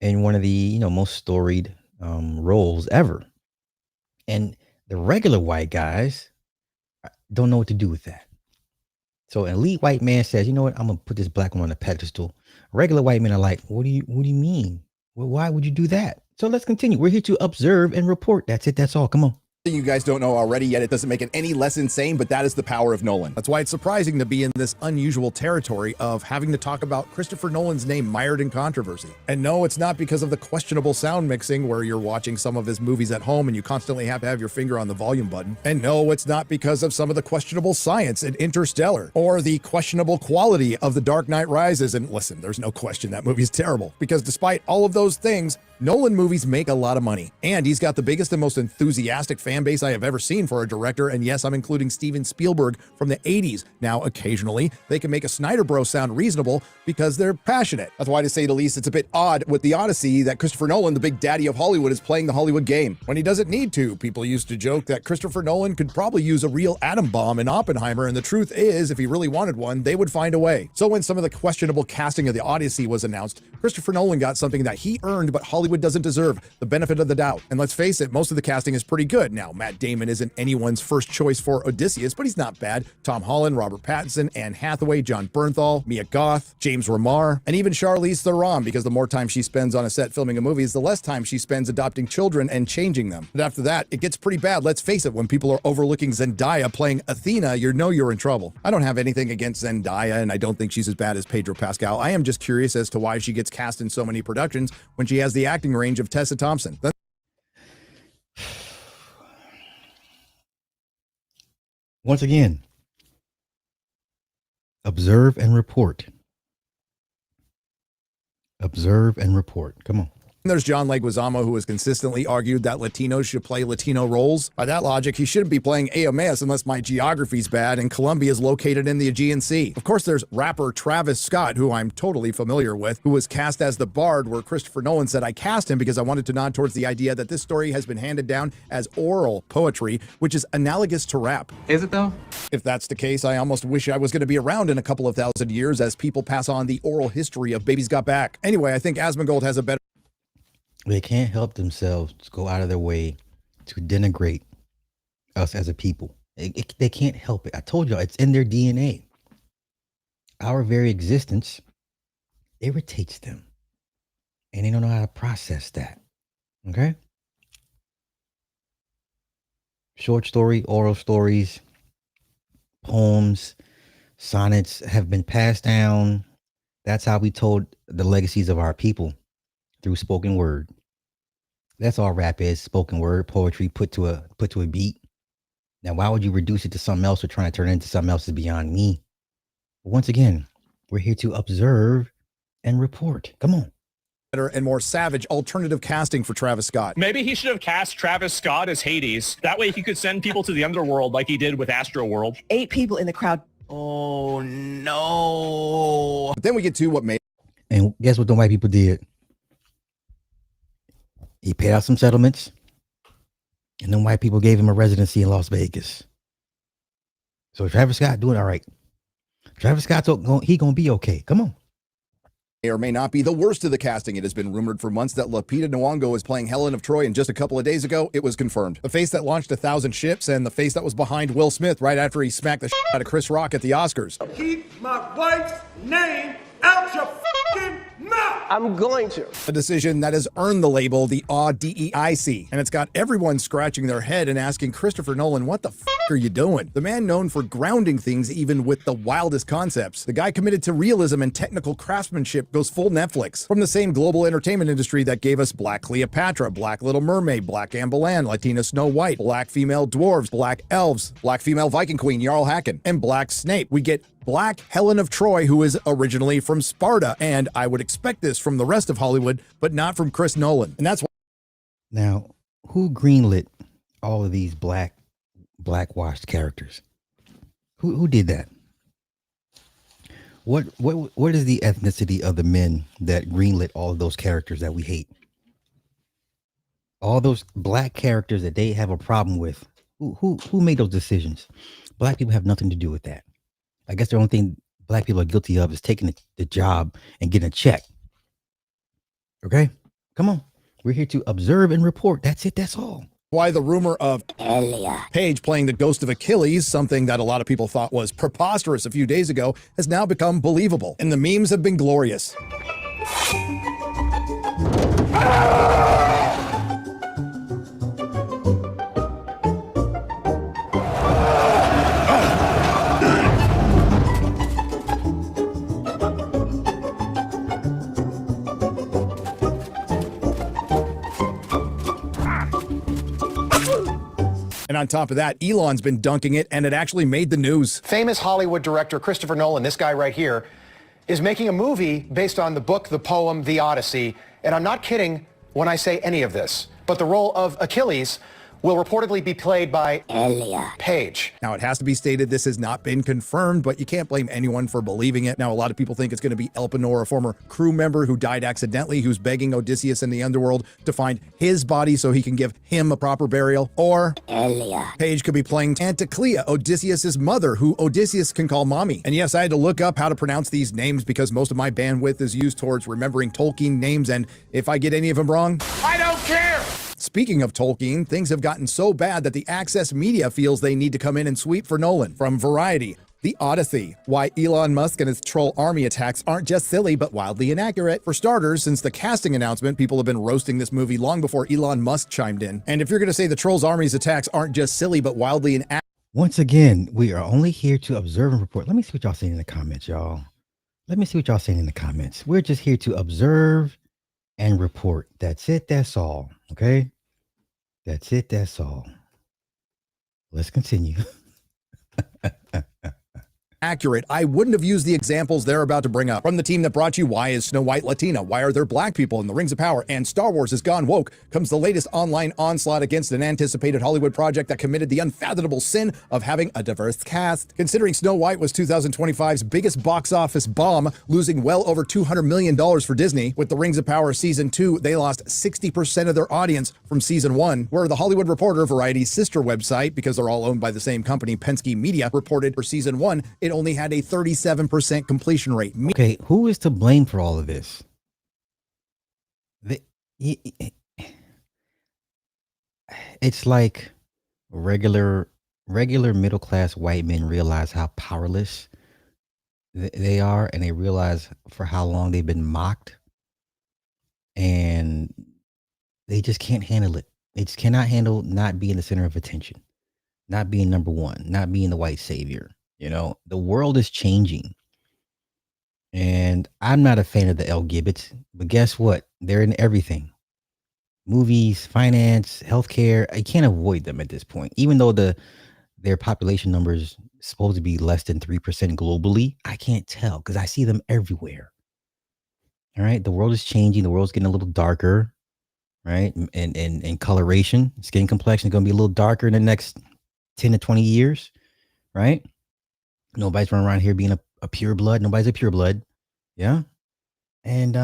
in one of the most storied roles ever, and the regular white guys don't know what to do with that. So an elite white man says, "You know what? I'm gonna put this Black woman on a pedestal." Regular white men are like, "What do you mean? Well, why would you do that?" So let's continue. We're here to observe and report. That's it. That's all. Come on. You guys don't know already yet, it doesn't make it any less insane, but that is the power of Nolan. That's why it's surprising to be in this unusual territory of having to talk about Christopher Nolan's name mired in controversy. And no, it's not because of the questionable sound mixing where you're watching some of his movies at home and you constantly have to have your finger on the volume button. And no, it's not because of some of the questionable science in Interstellar or the questionable quality of The Dark Knight Rises. And listen, there's no question that movie is terrible, because despite all of those things, Nolan movies make a lot of money, and he's got the biggest and most enthusiastic fan base I have ever seen for a director. And yes, I'm including Steven Spielberg from the 80s. Now, occasionally, they can make a Snyder Bros sound reasonable because they're passionate. That's why, to say the least, it's a bit odd with the Odyssey that Christopher Nolan, the big daddy of Hollywood, is playing the Hollywood game when he doesn't need to. People used to joke that Christopher Nolan could probably use a real atom bomb in Oppenheimer, and the truth is, if he really wanted one, they would find a way. So when some of the questionable casting of the Odyssey was announced, Christopher Nolan got something that he earned, but Hollywood doesn't deserve: the benefit of the doubt. And let's face it, most of the casting is pretty good. Now, Now, Matt Damon isn't anyone's first choice for Odysseus, but he's not bad. Tom Holland, Robert Pattinson, Anne Hathaway, John Bernthal, Mia Goth, James Remar, and even Charlize Theron, because the more time she spends on a set filming a movie is the less time she spends adopting children and changing them. But after that, it gets pretty bad. Let's face it, when people are overlooking Zendaya playing Athena, you know you're in trouble. I don't have anything against Zendaya, and I don't think she's as bad as Pedro Pascal. I am just curious as to why she gets cast in so many productions when she has the acting range of Tessa Thompson. Once again, observe and report. Observe and report. Come on. There's John Leguizamo, who has consistently argued that Latinos should play Latino roles. By that logic, he shouldn't be playing Eomeus unless my geography's bad and Colombia is located in the Aegean Sea. Of course, there's rapper Travis Scott, who I'm totally familiar with, who was cast as the Bard, where Christopher Nolan said, I cast him because I wanted to nod towards the idea that this story has been handed down as oral poetry, which is analogous to rap. Is it though? If that's the case, I almost wish I was going to be around in a couple of thousand years as people pass on the oral history of Baby's Got Back. Anyway, I think Asmongold has a better... They can't help themselves to go out of their way to denigrate us as a people. They can't help it. I told y'all, it's in their DNA. Our very existence irritates them. And they don't know how to process that. Okay? Short story, oral stories, poems, sonnets have been passed down. That's how we told the legacies of our people, through spoken word. That's all rap is, spoken word, poetry put to a beat. Now, why would you reduce it to something else or try to turn it into something else is beyond me? But once again, we're here to observe and report. Come on. Better and more savage alternative casting for Travis Scott. Maybe he should have cast Travis Scott as Hades. That way he could send people to the underworld like he did with Astroworld. 8 people in the crowd. Oh, no. But then we get to what made... And guess what the white people did? He paid out some settlements, and then white people gave him a residency in Las Vegas. So Travis Scott doing all right. Travis Scott's he gonna be okay. Come on. May or may not be the worst of the casting. It has been rumored for months that Lupita Nyong'o is playing Helen of Troy, and just a couple of days ago, it was confirmed. The face that launched 1,000 ships and the face that was behind Will Smith right after he smacked the shit out of Chris Rock at the Oscars. Keep my wife's name out your fucking mouth. I'm going to. A decision that has earned the label the Odyssey, and it's got everyone scratching their head and asking Christopher Nolan, what the fuck are you doing? The man known for grounding things even with the wildest concepts. The guy committed to realism and technical craftsmanship goes full Netflix. From the same global entertainment industry that gave us Black Cleopatra, Black Little Mermaid, Black Anne Boleyn, Latina Snow White, Black female dwarves, Black elves, Black female Viking queen Jarl Haken, and Black Snape, we get Black Helen of Troy, who is originally from Sparta, and I would expect this from the rest of Hollywood, but not from Chris Nolan. And that's why. Now, who greenlit all of these blackwashed characters? Who did that? What is the ethnicity of the men that greenlit all of those characters that we hate? All those black characters that they have a problem with. Who made those decisions? Black people have nothing to do with that. I guess the only thing black people are guilty of is taking the job and getting a check. Okay? Come on. We're here to observe and report. That's it. That's all. Why the rumor of Paige playing the ghost of Achilles, something that a lot of people thought was preposterous a few days ago, has now become believable. And the memes have been glorious. And on top of that, Elon's been dunking it, and it actually made the news. Famous Hollywood director Christopher Nolan, this guy right here, is making a movie based on the book, the poem, The Odyssey. And I'm not kidding when I say any of this, but the role of Achilles will reportedly be played by Paige. Now, it has to be stated this has not been confirmed, but you can't blame anyone for believing it. Now, a lot of people think it's going to be Elpenor, a former crew member who died accidentally, who's begging Odysseus in the underworld to find his body so he can give him a proper burial. Or Paige could be playing Anticlea, Odysseus's mother, who Odysseus can call mommy. And yes, I had to look up how to pronounce these names because most of my bandwidth is used towards remembering Tolkien names, and if I get any of them wrong, I don't care. Speaking of Tolkien, things have gotten so bad that the Access Media feels they need to come in and sweep for Nolan. From Variety, The Odyssey, why Elon Musk and his troll army attacks aren't just silly but wildly inaccurate. For starters, since the casting announcement, people have been roasting this movie long before Elon Musk chimed in. And if you're going to say the trolls army's attacks aren't just silly but wildly inaccurate. Once again, we are only here to observe and report. Let me see what y'all saying in the comments, y'all. Let me see what y'all saying in the comments. We're just here to observe and report. That's it. That's all. Okay. That's it. That's all. Let's continue. Accurate, I wouldn't have used the examples they're about to bring up. From the team that brought you Why is Snow White Latina? Why are there black people in the Rings of Power? And Star Wars has gone woke comes the latest online onslaught against an anticipated Hollywood project that committed the unfathomable sin of having a diverse cast. Considering Snow White was 2025's biggest box office bomb, losing well over $200 million for Disney, with the Rings of Power Season 2, they lost 60% of their audience from Season 1, where the Hollywood Reporter, Variety's sister website, because they're all owned by the same company, Penske Media, reported for Season 1, it only had a 37% completion rate. Okay, who is to blame for all of this? It's like regular middle class white men realize how powerless they are, and they realize for how long they've been mocked, and they just can't handle it. They just cannot handle not being the center of attention, not being number one, not being the white savior. You know, the world is changing. And I'm not a fan of the L Gibbets, but guess what? They're in everything. Movies, finance, healthcare. I can't avoid them at this point. Even though their population numbers supposed to be less than 3% globally, I can't tell because I see them everywhere. All right. The world is changing. The world's getting a little darker, right? And coloration, skin complexion is going to be a little darker in the next 10 to 20 years, right? Nobody's running around here being a pure blood. Nobody's a pure blood. Yeah. And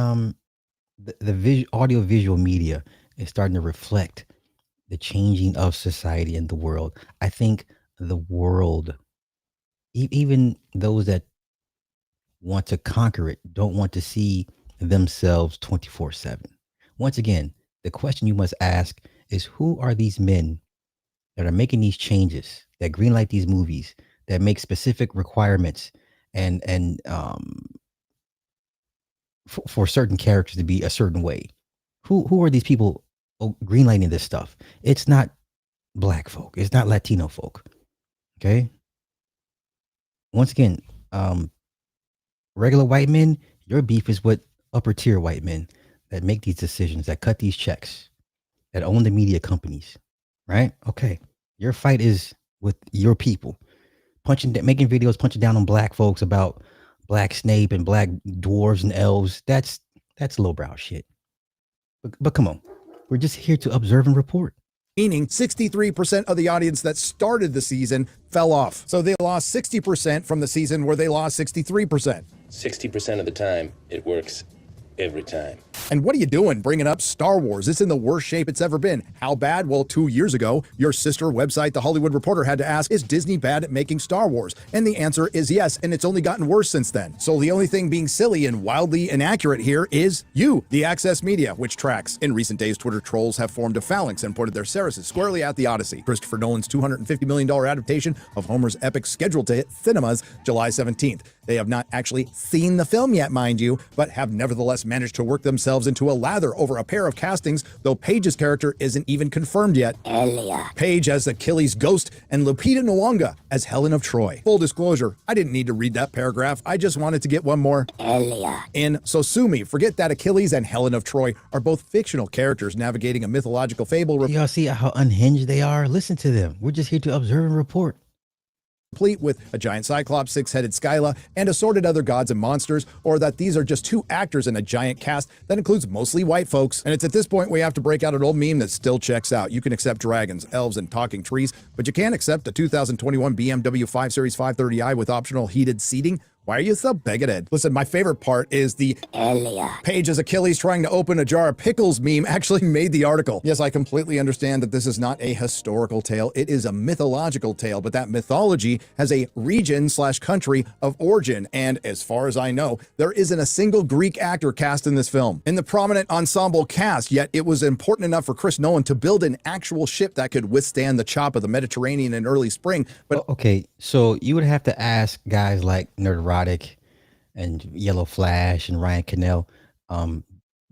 the audio visual media is starting to reflect the changing of society and the world. I think the world, even those that want to conquer it, don't want to see themselves 24/7. Once again, the question you must ask is, who are these men that are making these changes, that greenlight these movies, that make specific requirements and for certain characters to be a certain way? Who are these people greenlighting this stuff? It's not black folk. It's not Latino folk. Okay. Once again, regular white men, your beef is with upper tier white men that make these decisions, that cut these checks, that own the media companies, right? Okay. Your fight is with your people. Making videos, punching down on black folks about black Snape and black dwarves and elves. That's lowbrow shit. But come on, we're just here to observe and report. Meaning 63% of the audience that started the season fell off. So they lost 60% from the season where they lost 63%. 60% of the time, it works every time. And what are you doing bringing up Star Wars? It's in the worst shape it's ever been. How bad? Well, 2 years ago, your sister website, The Hollywood Reporter, had to ask, is Disney bad at making Star Wars? And the answer is yes, and it's only gotten worse since then. So the only thing being silly and wildly inaccurate here is you, the Access Media, which tracks. In recent days, Twitter trolls have formed a phalanx and pointed their sarruses squarely at the Odyssey, Christopher Nolan's $250 million adaptation of Homer's epic, scheduled to hit cinemas July 17th. They have not actually seen the film yet, mind you, but have nevertheless managed to work themselves into a lather over a pair of castings, though Paige's character isn't even confirmed yet. Elia. Paige as Achilles' ghost and Lupita Nyong'o as Helen of Troy. Full disclosure, I didn't need to read that paragraph. I just wanted to get one more Elia in. So sue me. Forget that Achilles and Helen of Troy are both fictional characters navigating a mythological fable. Y'all see how unhinged they are? Listen to them. We're just here to observe and report. Complete with a giant cyclops, six-headed Skyla, and assorted other gods and monsters, or that these are just two actors in a giant cast that includes mostly white folks. And it's at this point we have to break out an old meme that still checks out. You can accept dragons, elves, and talking trees, but you can't accept a 2021 BMW 5 Series 530i with optional heated seating. Why are you so bigoted? Listen, my favorite part is the Page's Achilles trying to open a jar of pickles meme actually made the article. Yes, I completely understand that this is not a historical tale. It is a mythological tale, but that mythology has a region/country of origin. And as far as I know, there isn't a single Greek actor cast in this film. In the prominent ensemble cast, yet it was important enough for Chris Nolan to build an actual ship that could withstand the chop of the Mediterranean in early spring. But okay, so you would have to ask guys like Nerdrotic and Yellow Flash and Ryan Cannell,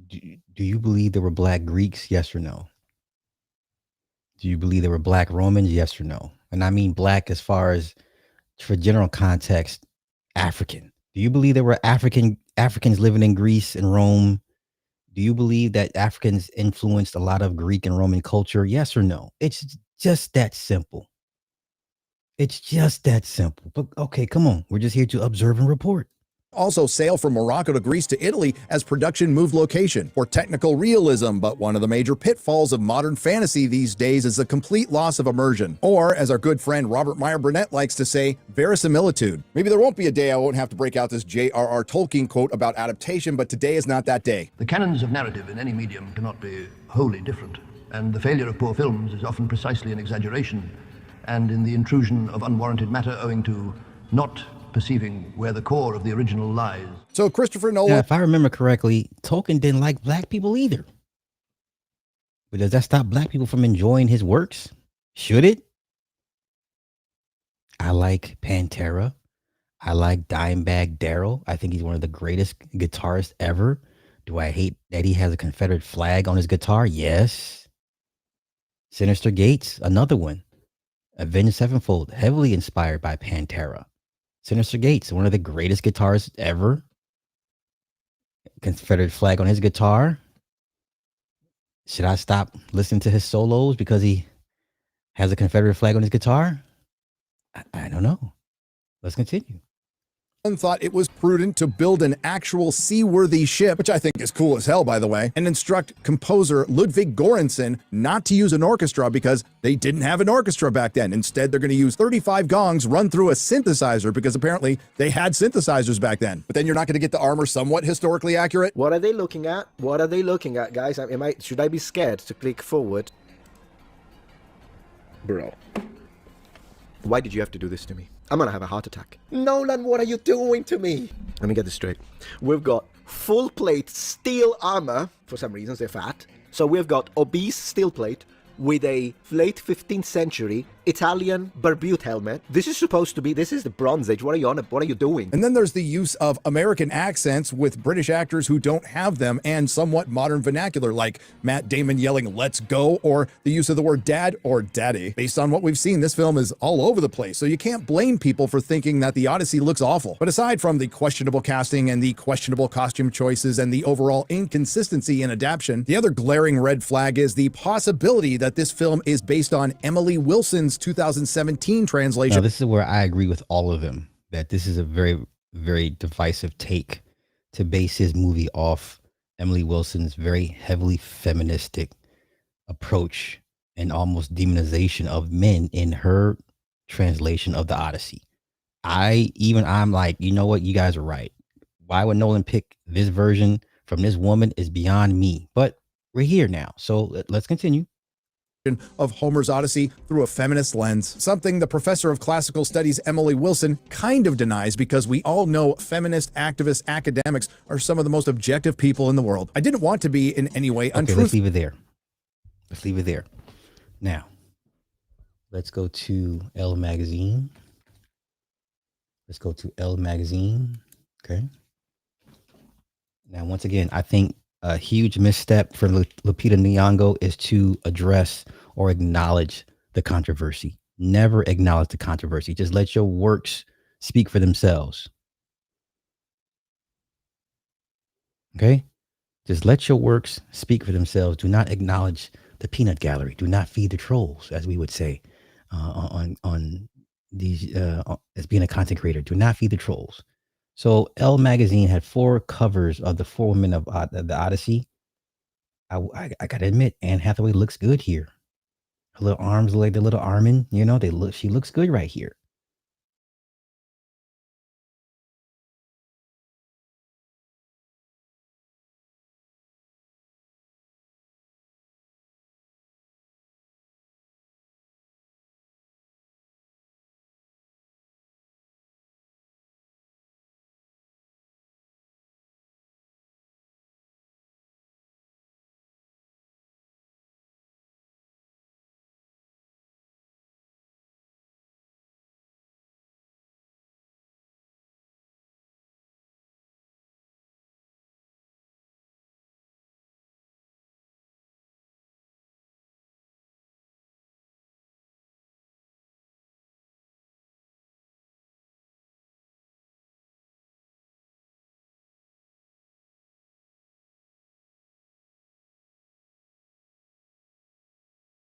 do you believe there were black Greeks? Yes or no? Do you believe there were black Romans? Yes or no? And I mean black as far as, for general context, African. Do you believe there were Africans living in Greece and Rome? Do you believe that Africans influenced a lot of Greek and Roman culture? Yes or no? It's just that simple. It's just that simple. But okay, come on. We're just here to observe and report. Also sail from Morocco to Greece to Italy as production moved location for technical realism, but one of the major pitfalls of modern fantasy these days is the complete loss of immersion. Or, as our good friend Robert Meyer Burnett likes to say, verisimilitude. Maybe there won't be a day I won't have to break out this J.R.R. Tolkien quote about adaptation, but today is not that day. The canons of narrative in any medium cannot be wholly different, and the failure of poor films is often precisely an exaggeration, and in the intrusion of unwarranted matter owing to not perceiving where the core of the original lies. So Christopher Nolan... Now, if I remember correctly, Tolkien didn't like black people either. But does that stop black people from enjoying his works? Should it? I like Pantera. I like Dimebag Darrell. I think he's one of the greatest guitarists ever. Do I hate that he has a Confederate flag on his guitar? Yes. Sinister Gates, another one. Avenged Sevenfold, heavily inspired by Pantera. Sinister Gates, one of the greatest guitarists ever. Confederate flag on his guitar. Should I stop listening to his solos because he has a Confederate flag on his guitar? I don't know. Let's continue. Thought it was prudent to build an actual seaworthy ship, which I think is cool as hell, by the way, and instruct composer Ludwig Göransson not to use an orchestra because they didn't have an orchestra back then. Instead, they're going to use 35 gongs run through a synthesizer because apparently they had synthesizers back then. But then you're not going to get the armor somewhat historically accurate. What are they looking at? What are they looking at, guys? Should I be scared to click forward? Bro. Why did you have to do this to me? I'm gonna have a heart attack. Nolan, what are you doing to me? Let me get this straight. We've got full plate steel armor. For some reasons, they're fat. So we've got obese steel plate with a late 15th century Italian barbute helmet. This is the Bronze Age. What are you on? What are you doing? And then there's the use of American accents with British actors who don't have them and somewhat modern vernacular, like Matt Damon yelling, "Let's go," or the use of the word dad or daddy. Based on what we've seen, this film is all over the place, so you can't blame people for thinking that the Odyssey looks awful. But aside from the questionable casting and the questionable costume choices and the overall inconsistency in adaptation, the other glaring red flag is the possibility that this film is based on Emily Wilson's 2017 translation. Now, this is where I agree with all of them, that this is a very, very divisive take to base his movie off Emily Wilson's very heavily feministic approach and almost demonization of men in her translation of the Odyssey. I'm like, you know what? You guys are right. Why would Nolan pick this version from this woman is beyond me. But we're here now. So let's continue. Of Homer's Odyssey through a feminist lens, something the professor of classical studies Emily Wilson kind of denies because we all know feminist activist academics are some of the most objective people in the world. I didn't want to be in any way untruthful. Okay, let's leave it there. Let's leave it there. Now, let's go to Elle Magazine. Let's go to Elle Magazine. Okay. Now, once again, I think a huge misstep for Lupita Nyong'o is to address or acknowledge the controversy. Never acknowledge the controversy. Just let your works speak for themselves. Okay? Just let your works speak for themselves. Do not acknowledge the peanut gallery. Do not feed the trolls, as we would say on these as being a content creator. Do not feed the trolls. So Elle Magazine had 4 covers of the 4 women of the Odyssey. I gotta admit, Anne Hathaway looks good here. Her little arms look like the little Armin. You know, she looks good right here.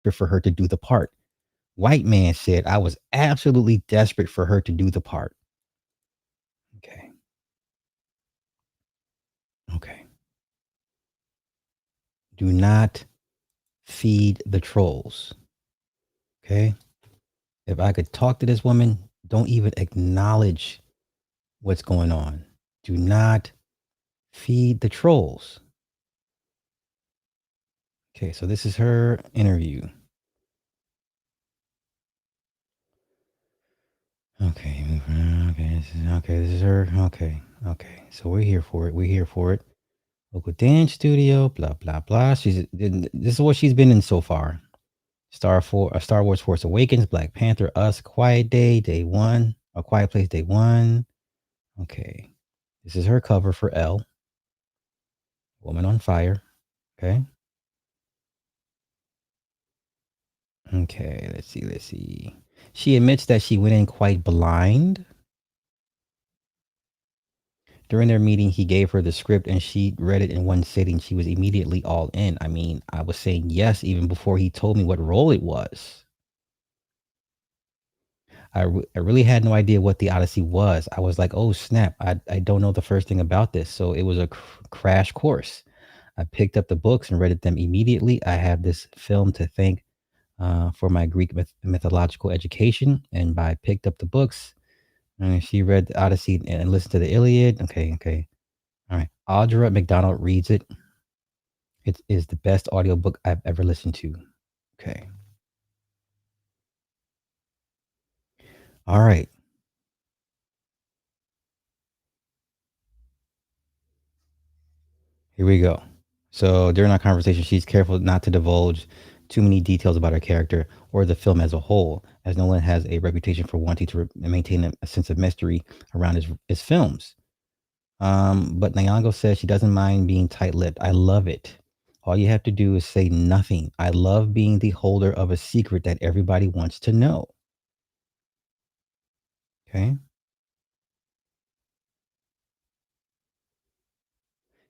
for her to do the part. White man said, I was absolutely desperate for her to do the part. Okay. Okay. Do not feed the trolls. Okay. If I could talk to this woman, don't even acknowledge what's going on. Do not feed the trolls. Okay, so this is her interview. Okay, this is her. Okay. So we're here for it. Local dance studio, blah blah blah. This is what she's been in so far. Star Wars Force Awakens, Black Panther, Us, Quiet Day 1, A Quiet Place Day 1. Okay. This is her cover for Elle. Woman on Fire. Okay. Okay, let's see. She admits that she went in quite blind. During their meeting, he gave her the script and she read it in one sitting. She was immediately all in. I mean, I was saying yes even before he told me what role it was. I really had no idea what the Odyssey was. I was like, oh, snap. I don't know the first thing about this. So it was a crash course. I picked up the books and read them immediately. I have this film to thank for my Greek mythological education. And I picked up the books and she read the Odyssey and listened to the Iliad. Okay. All right. Audra McDonald reads it. It is the best audiobook I've ever listened to. Okay. All right. Here we go. So during our conversation, she's careful not to divulge too many details about her character or the film as a whole, as Nolan has a reputation for wanting to maintain a sense of mystery around his films. But Nyango says she doesn't mind being tight-lipped. I love it. All you have to do is say nothing. I love being the holder of a secret that everybody wants to know. Okay.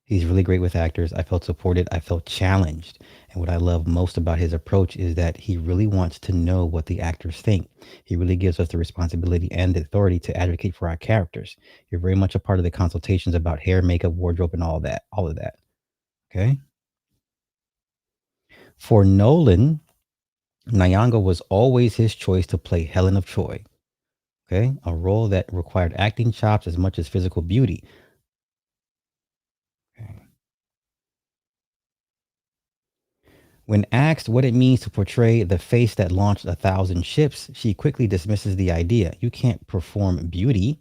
He's really great with actors. I felt supported. I felt challenged. And what I love most about his approach is that he really wants to know what the actors think. He really gives us the responsibility and the authority to advocate for our characters. You're very much a part of the consultations about hair, makeup, wardrobe, and all of that. Okay. For Nolan, Nyong'o was always his choice to play Helen of Troy. Okay. A role that required acting chops as much as physical beauty. When asked what it means to portray the face that launched 1,000 ships, she quickly dismisses the idea. You can't perform beauty.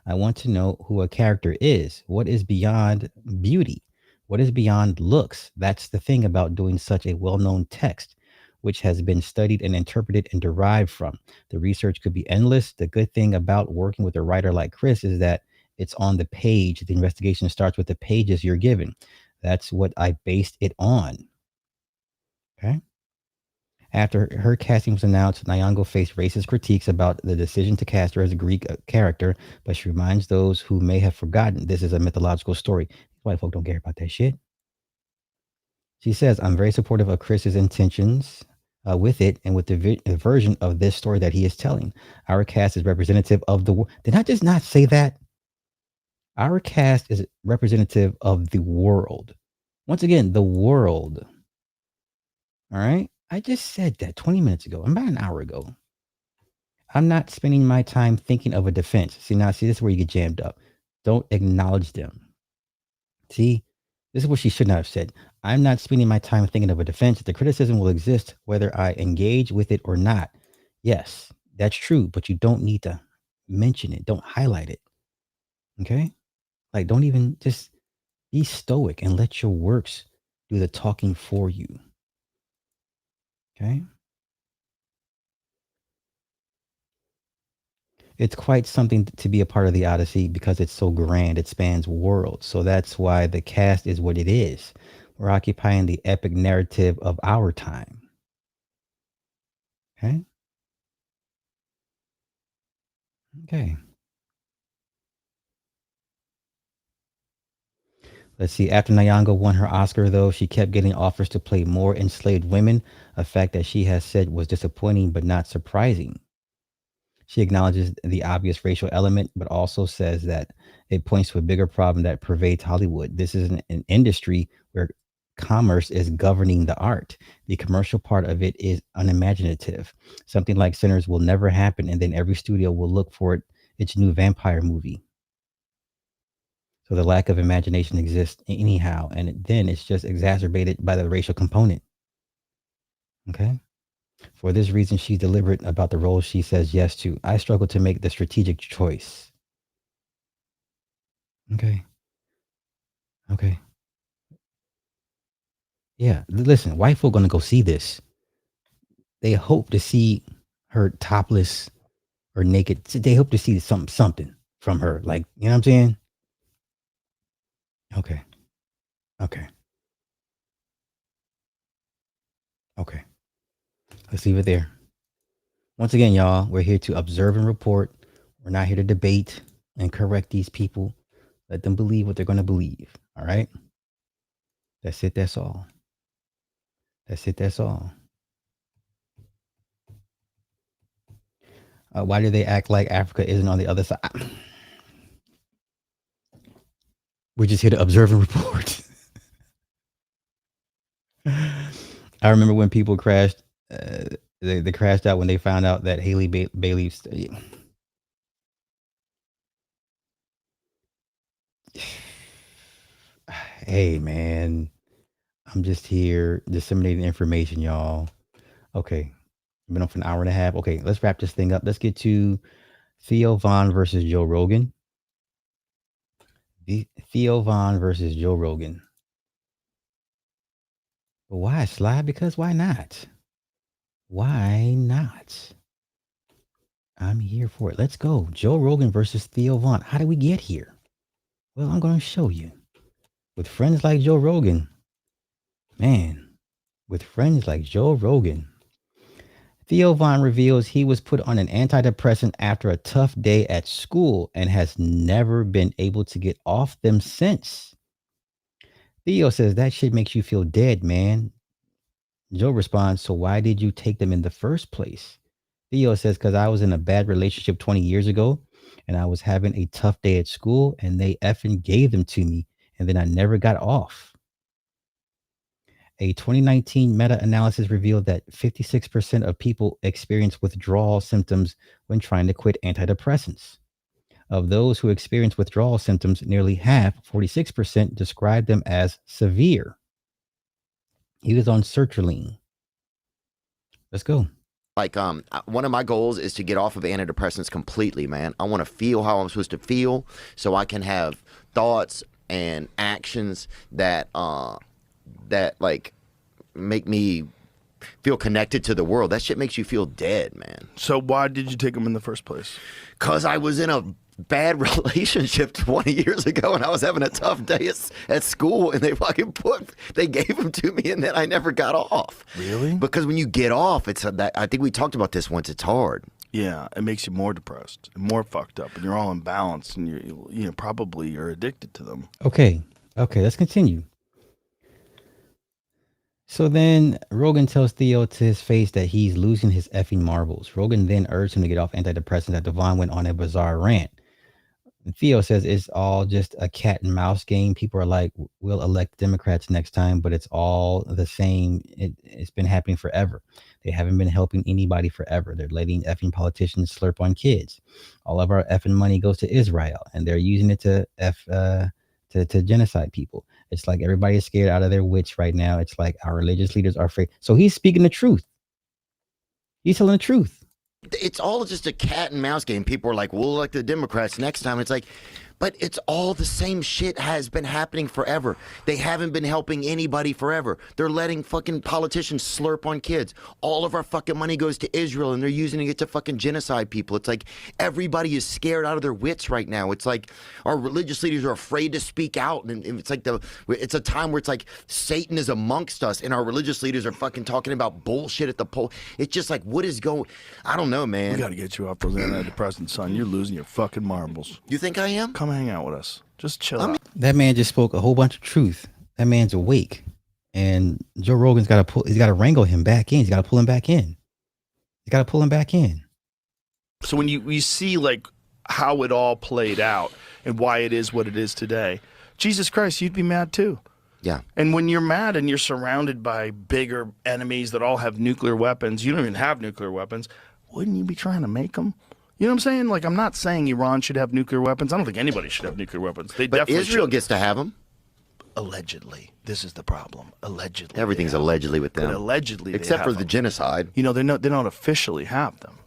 I want to know who a character is. What is beyond beauty? What is beyond looks? That's the thing about doing such a well known text, which has been studied and interpreted and derived from. The research could be endless. The good thing about working with a writer like Chris is that it's on the page. The investigation starts with the pages you're given. That's what I based it on. Okay. After her casting was announced, Nyong'o faced racist critiques about the decision to cast her as a Greek character, but she reminds those who may have forgotten this is a mythological story. White folk don't care about that shit. She says, I'm very supportive of Chris's intentions with it and with the version of this story that he is telling. Our cast is representative of the world. Did I just not say that? Our cast is representative of the world. Once again, the world. All right. I just said that 20 minutes ago, about an hour ago. I'm not spending my time thinking of a defense. See, this is where you get jammed up. Don't acknowledge them. See, this is what she should not have said. I'm not spending my time thinking of a defense. The criticism will exist whether I engage with it or not. Yes, that's true, but you don't need to mention it. Don't highlight it. Okay? Like, don't even just be stoic and let your works do the talking for you. Okay? It's quite something to be a part of the Odyssey because it's so grand. It spans worlds. So that's why the cast is what it is. We're occupying the epic narrative of our time. Okay. Okay. Let's see. After Nyong'o won her Oscar, though, she kept getting offers to play more enslaved women, a fact that she has said was disappointing but not surprising. She acknowledges the obvious racial element, but also says that it points to a bigger problem that pervades Hollywood. This is an industry where commerce is governing the art. The commercial part of it is unimaginative. Something like Sinners will never happen, and then every studio will look for its new vampire movie. So the lack of imagination exists anyhow, and then it's just exacerbated by the racial component. Okay? For this reason, she's deliberate about the roles she says yes to. I struggle to make the strategic choice. Okay. Okay. Yeah. Listen, white folk gonna go see this. They hope to see her topless or naked. They hope to see something from her. Like, you know what I'm saying? Okay. Okay. Okay. Let's leave it there. Once again, y'all, we're here to observe and report. We're not here to debate and correct these people. Let them believe what they're going to believe. All right? That's it. That's all. That's it. That's all. Why do they act like Africa isn't on the other side? We're just here to observe and report. I remember when people crashed. They crashed out when they found out that Haley Bailey. Hey, man. I'm just here disseminating information, y'all. Okay. I've been on for an hour and a half. Okay, let's wrap this thing up. Let's get to Theo Von versus Joe Rogan. Theo Von versus Joe Rogan. But why, Sly? Because why not? Why not? I'm here for it. Let's go. Joe Rogan versus Theo Von. How did we get here? Well, I'm going to show you. With friends like Joe Rogan, man, with friends like Joe Rogan, Theo Von reveals he was put on an antidepressant after a tough day at school and has never been able to get off them since. Theo says that shit makes you feel dead, man. Joe responds, so why did you take them in the first place? Theo says, because I was in a bad relationship 20 years ago and I was having a tough day at school and they effing gave them to me and then I never got off. A 2019 meta-analysis revealed that 56% of people experience withdrawal symptoms when trying to quit antidepressants. Of those who experience withdrawal symptoms, nearly half, 46%, describe them as severe. He was on sertraline. Let's go. Like, one of my goals is to get off of antidepressants completely, man. I want to feel how I'm supposed to feel so I can have thoughts and actions that like make me feel connected to the world. That shit makes you feel dead, man. So why did you take them in the first place? Because I was in a bad relationship 20 years ago and I was having a tough day at school and they gave them to me and then I never got off. Really? Because when you get off, I think we talked about this once, it's hard. Yeah, it makes you more depressed and more fucked up and you're all imbalanced and you're probably addicted to them. Okay, let's continue. So then Rogan tells Theo to his face that he's losing his effing marbles. Rogan then urged him to get off antidepressants after Devon went on a bizarre rant. And Theo says it's all just a cat and mouse game. People are like, we'll elect Democrats next time, but it's all the same. It's been happening forever. They haven't been helping anybody forever. They're letting effing politicians slurp on kids. All of our effing money goes to Israel, and they're using it to genocide people. It's like everybody is scared out of their wits right now. It's like our religious leaders are afraid. So he's speaking the truth. He's telling the truth. It's all just a cat and mouse game. People are like, we'll elect the Democrats next time. It's like, but it's all the same shit has been happening forever. They haven't been helping anybody forever. They're letting fucking politicians slurp on kids. All of our fucking money goes to Israel and they're using it to fucking genocide people. It's like everybody is scared out of their wits right now. It's like our religious leaders are afraid to speak out. And it's like it's a time where it's like Satan is amongst us and our religious leaders are fucking talking about bullshit at the poll. It's just like, what is going, I don't know, man. We got to get you off those antidepressants, son. You're losing your fucking marbles. You think I am? Come Come hang out with us. Just chill out. That man just spoke a whole bunch of truth. That man's awake, and Joe Rogan's got to pull. He's got to wrangle him back in. He's got to pull him back in. He's got to pull him back in. So when you see like how it all played out and why it is what it is today, Jesus Christ, you'd be mad too. Yeah. And when you're mad and you're surrounded by bigger enemies that all have nuclear weapons, you don't even have nuclear weapons, wouldn't you be trying to make them? You know what I'm saying? Like, I'm not saying Iran should have nuclear weapons. I don't think anybody should have nuclear weapons. They But definitely Israel should. gets to have them. Allegedly. This is the problem. Allegedly. Everything's allegedly with them. But allegedly, except for the genocide. You know, they don't officially have them.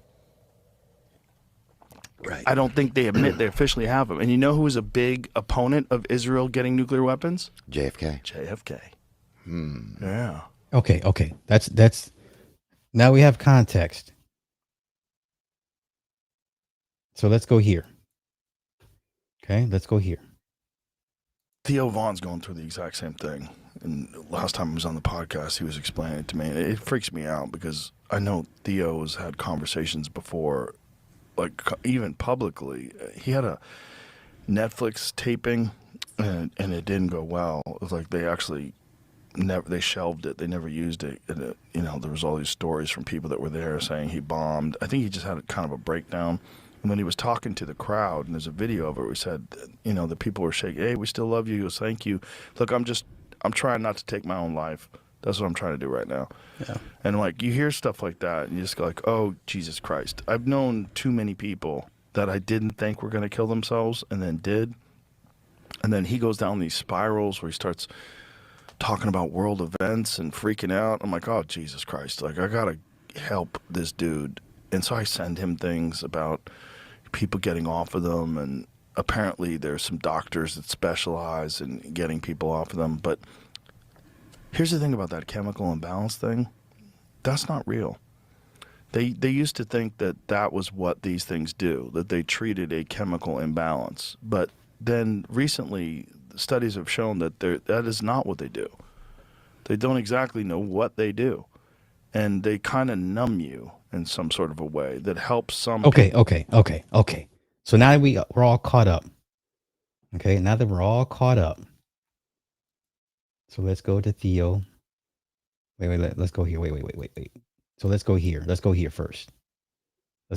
Right. I don't think they admit they officially have them. And you know who was a big opponent of Israel getting nuclear weapons? JFK. JFK. Yeah. Okay. That's. Now we have context. So let's go here. Okay, let's go here. Theo Vaughn's going through the exact same thing. And last time I was on the podcast, he was explaining it to me. And it freaks me out because I know Theo has had conversations before, like even publicly. He had a Netflix taping and it didn't go well. It was like they actually they shelved it. They never used it. And there was all these stories from people that were there saying he bombed. I think he just had kind of a breakdown. And when he was talking to the crowd, and there's a video of it, we said, the people were shaking, hey, we still love you. He goes, thank you. Look, I'm trying not to take my own life. That's what I'm trying to do right now. Yeah. And like, you hear stuff like that, and you just go like, oh, Jesus Christ. I've known too many people that I didn't think were going to kill themselves and then did. And then he goes down these spirals where he starts talking about world events and freaking out. I'm like, oh, Jesus Christ. Like, I got to help this dude. And so I send him things about people getting off of them, and apparently there's some doctors that specialize in getting people off of them. But here's the thing about that chemical imbalance thing. That's not real. They used to think that was what these things do, that they treated a chemical imbalance. But then recently, studies have shown that that is not what they do. They don't exactly know what they do. And they kind of numb you in some sort of a way that helps some people. Okay. So now that we're all caught up. Okay, now that we're all caught up. So let's go to Theo. Wait, let's go here. Wait. So let's go here. Let's go here first. All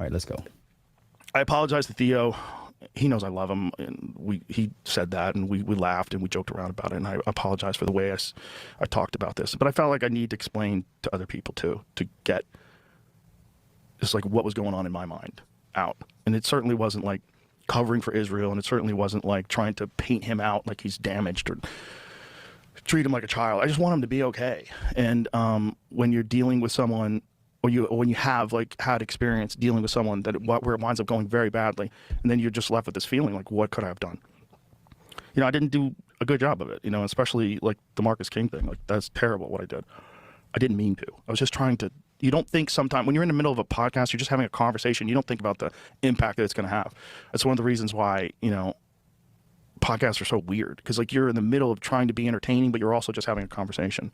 right, let's go. I apologize to Theo. He knows I love him, and he said that, and we laughed and we joked around about it, and I apologize for the way I talked about this. But I felt like I need to explain to other people too, to get just like what was going on in my mind out. And it certainly wasn't like covering for Israel, and it certainly wasn't like trying to paint him out like he's damaged or treat him like a child. I just want him to be okay. And when you're dealing with someone, or when you have like had experience dealing with someone where it winds up going very badly, and then you're just left with this feeling like, what could I have done? I didn't do a good job of it, especially like the Marcus King thing. Like, that's terrible what I did. I didn't mean to. I was just trying to. You don't think sometimes when you're in the middle of a podcast, you're just having a conversation, you don't think about the impact that it's going to have. That's one of the reasons why, podcasts are so weird, because like you're in the middle of trying to be entertaining, but you're also just having a conversation.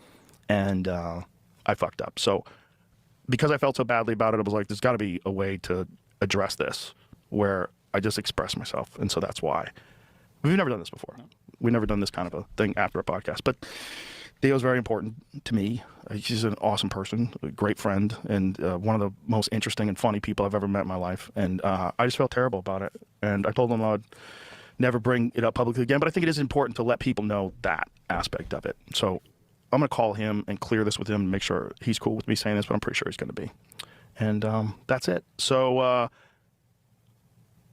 And I fucked up. So because I felt so badly about it, I was like, there's got to be a way to address this where I just express myself. And so that's why. We've never done this before. We've never done this kind of a thing after a podcast. But Theo's very important to me. He's an awesome person, a great friend, and one of the most interesting and funny people I've ever met in my life. And I just felt terrible about it. And I told him I'd never bring it up publicly again. But I think it is important to let people know that aspect of it. So I'm going to call him and clear this with him and make sure he's cool with me saying this, but I'm pretty sure he's going to be. And that's it. So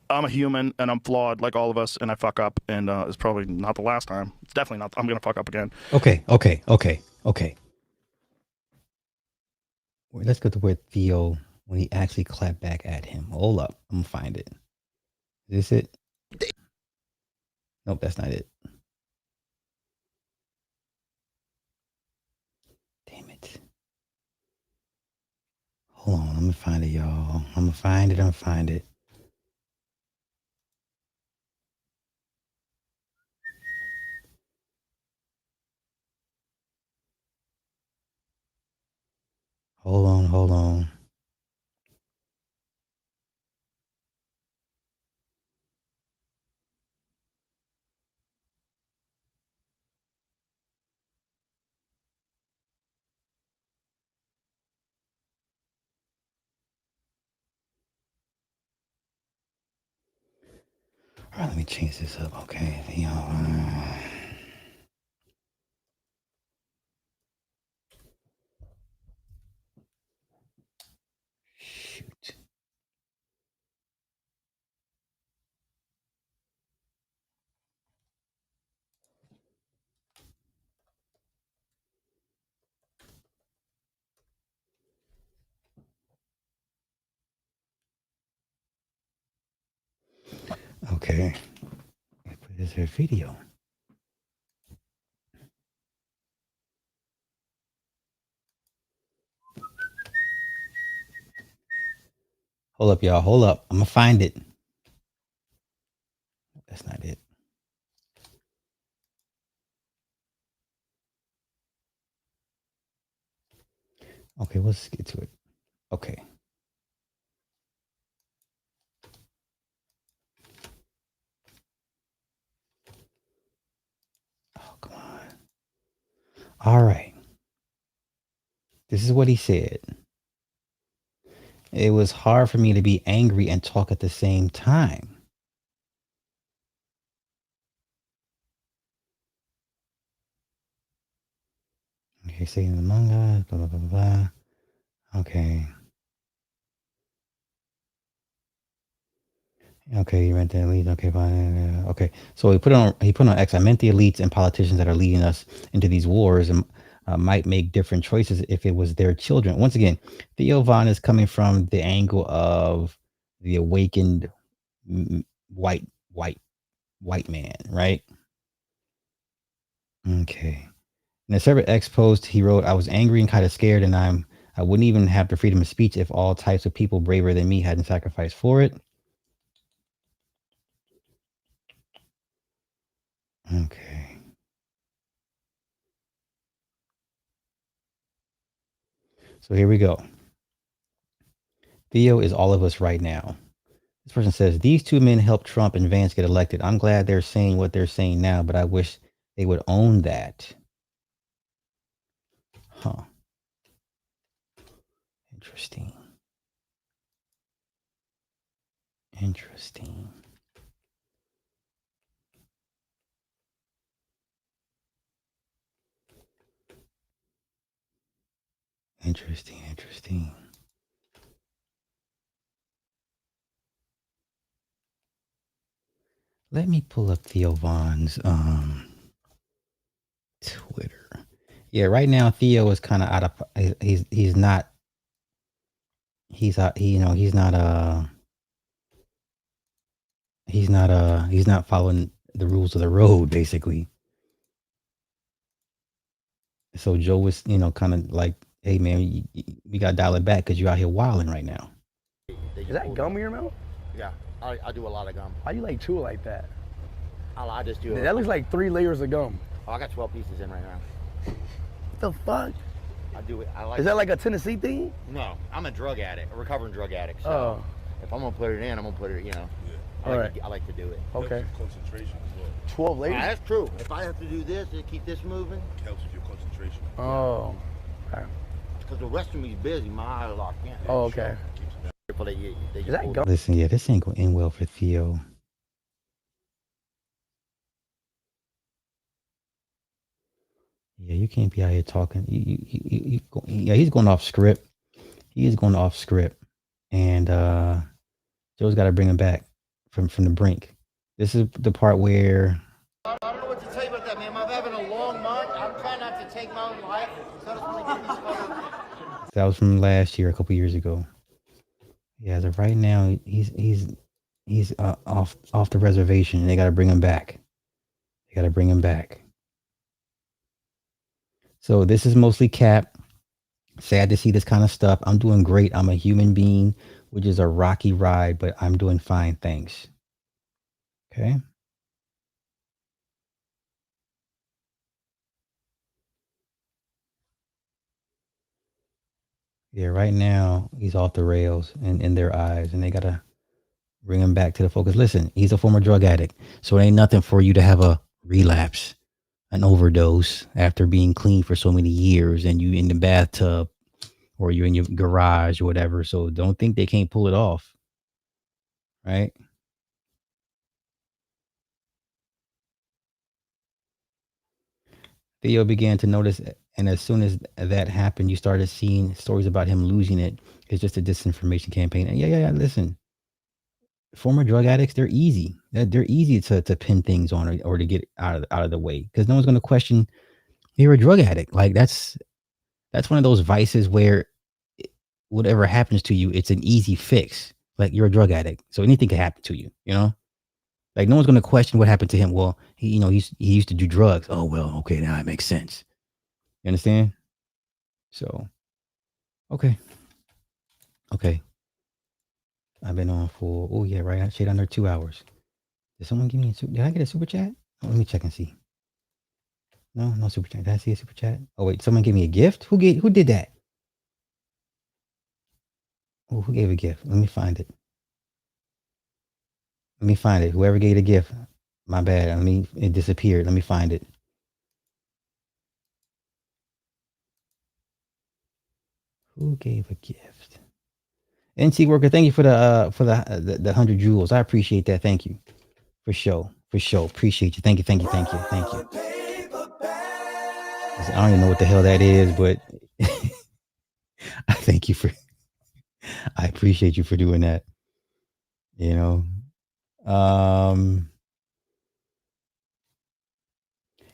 I'm a human, and I'm flawed like all of us, and I fuck up, and it's probably not the last time. It's definitely not. I'm going to fuck up again. Okay. Let's go to where Theo, when he actually clapped back at him. Hold up. I'm going to find it. Is this it? Nope, that's not it. Damn it. Hold on. I'm going to find it, y'all. I'm going to find it. Hold on, hold on. All right, let me change this up. Okay, Theo. Shoot. Okay. Is there a video? Hold up, y'all. Hold up. I'm gonna find it. That's not it. Okay, let's get to it. Okay. Oh, come on. All right. This is what he said. It was hard for me to be angry and talk at the same time. Okay, saying among us, blah, blah, blah, blah. Okay. Okay, you meant the elites. Okay, fine. Okay, so he put on X. I meant the elites and politicians that are leading us into these wars and might make different choices if it was their children. Once again, Theo Von is coming from the angle of the awakened white white man, right? Okay. In a separate X post, he wrote, "I was angry and kind of scared, and I wouldn't even have the freedom of speech if all types of people braver than me hadn't sacrificed for it." Okay. So here we go. Theo is all of us right now. This person says, these two men helped Trump and Vance get elected. I'm glad they're saying what they're saying now, but I wish they would own that. Huh. Interesting. Interesting. Interesting. Interesting. Let me pull up Theo Von's Twitter. Yeah, right now Theo is kind of out of he's not he's you know he's not following the rules of the road basically. So Joe was kind of like, hey man, we got to dial it back because you're out here wilding right now. Is that gum in your mouth? Yeah, I do a lot of gum. Why you like chew it like that? I just do it. That looks like 3 layers of gum. Oh, I got 12 pieces in right now. What the fuck? I do it. I like. Is that like a Tennessee thing? No, I'm a drug addict, a recovering drug addict. So Oh. if I'm gonna put it in, I'm gonna put it. I like to do it. Okay. Concentration as well. 12 layers? That's true. If I have to do this to keep this moving, it helps with your concentration. Oh. Okay. Because the rest of me's busy, my eye are locked in. Oh, okay. Is that gum? Listen, yeah, this ain't going to end well for Theo. Yeah, you can't be out here talking. He's going off script. He is going off script, and Joe's got to bring him back from the brink. This is the part where I don't know what to tell you about that, man. I'm having a long month. I'm trying not to take my own life, so I just want to get these photos. that was from last year, a couple years ago. Yeah, as of right now, he's off the reservation, and they got to bring him back. They got to bring him back. So this is mostly Cap. Sad to see this kind of stuff. I'm doing great. I'm a human being, which is a rocky ride, but I'm doing fine. Thanks. Okay. Yeah, right now he's off the rails in their eyes, and they gotta bring him back to the focus. Listen, he's a former drug addict, so it ain't nothing for you to have a relapse, an overdose after being clean for so many years, and you in the bathtub or you're in your garage or whatever. So don't think they can't pull it off, right? Theo began to notice, and as soon as that happened, you started seeing stories about him losing it. It's just a disinformation campaign. And yeah. Listen, former drug addicts, they're easy. They're easy to pin things on or to get out of the way because no one's going to question you're a drug addict. Like that's one of those vices where whatever happens to you, it's an easy fix. Like you're a drug addict, so anything can happen to you. You know, like no one's going to question what happened to him. Well, he used to do drugs. Oh well, okay, now it makes sense. You understand? So okay. I've been on for right. I stayed under 2 hours. Did someone give me did I get a super chat? Oh, let me check and see. No super chat. Did I see a super chat? Oh wait, someone gave me a gift? Who did that? Oh, who gave a gift? Let me find it. Whoever gave the gift. My bad. It disappeared. Let me find it. Who gave a gift? NC worker, thank you for the 100 jewels. I appreciate that. Thank you. For sure. Appreciate you. Thank you. I don't even know what the hell that is, but I thank you I appreciate you for doing that. You know.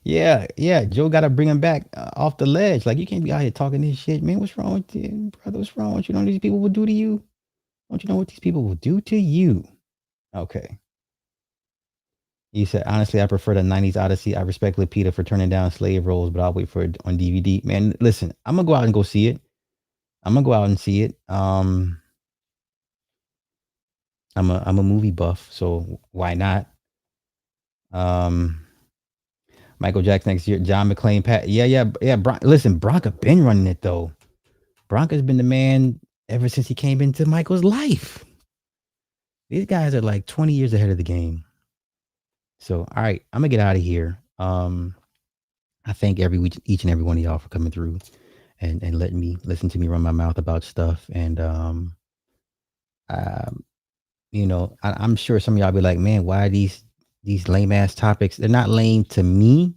Yeah. Joe got to bring him back off the ledge. Like you can't be out here talking this shit, man. What's wrong with you, brother? What's wrong with you? Know what these people will do to you? Don't you know what these people will do to you? Okay. He said, honestly, I prefer the 90s Odyssey. I respect Lupita for turning down slave roles, but I'll wait for it on DVD. Man, listen, I'm going to go out and go see it. I'm a movie buff, so why not? Michael Jackson next year, John McClane, Pat. Yeah. Listen, Bronca been running it though. Bronca's been the man ever since he came into Michael's life. These guys are like 20 years ahead of the game. So, all right, I'm gonna get out of here. I thank each and every one of y'all for coming through and letting me listen to me run my mouth about stuff. And I'm sure some of y'all be like, man, why are these lame ass topics? They're not lame to me.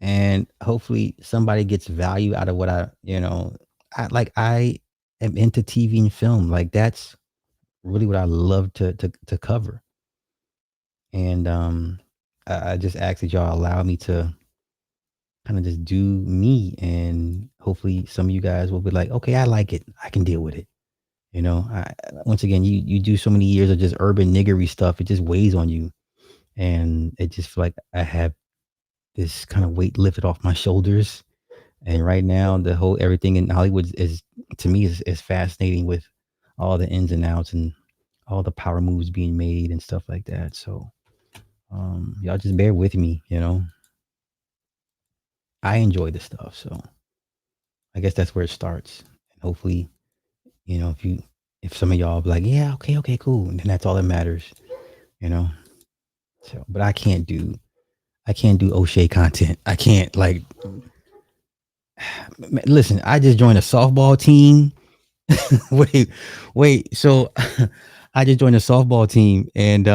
And hopefully somebody gets value out of what I am into TV and film. Like that's really what I love to cover. And I just ask that y'all allow me to kind of just do me, and hopefully some of you guys will be like, okay, I like it. I can deal with it. Once again, you do so many years of just urban niggery stuff. It just weighs on you. And it just feel like I have this kind of weight lifted off my shoulders. And right now, the whole everything in Hollywood is to me is fascinating with all the ins and outs and all the power moves being made and stuff like that. So y'all just bear with me, I enjoy this stuff. So I guess that's where it starts. And hopefully, if some of y'all be like, yeah, okay, cool. And then that's all that matters, So, but I can't do O'Shea content. I can't listen, I just joined a softball team. wait. So I just joined a softball team, and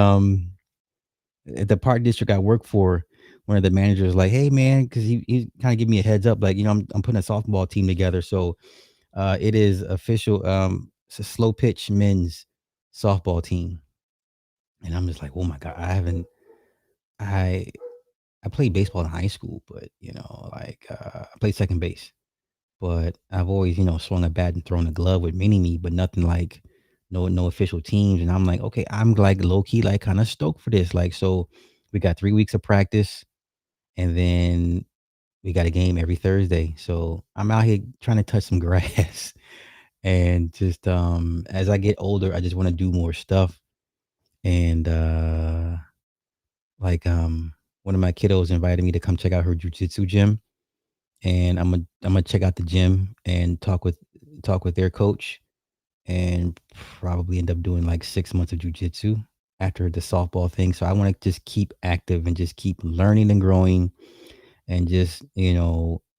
at the park district I work for, one of the managers was like, hey man, because he kind of gave me a heads up, like, I'm putting a softball team together. So it is official. It's a slow pitch men's softball team. And I'm just like, oh my God, I played baseball in high school, but I played second base. But I've always, swung a bat and thrown a glove with mini-me, but nothing like no official teams. And I'm like, okay, I'm like low-key, like kind of stoked for this. Like, so we got 3 weeks of practice, and then we got a game every Thursday. So I'm out here trying to touch some grass. And just as I get older, I just want to do more stuff. And one of my kiddos invited me to come check out her jujitsu gym. And I'm gonna check out the gym and talk talk with their coach and probably end up doing like 6 months of jujitsu after the softball thing. So I want to just keep active and just keep learning and growing and just,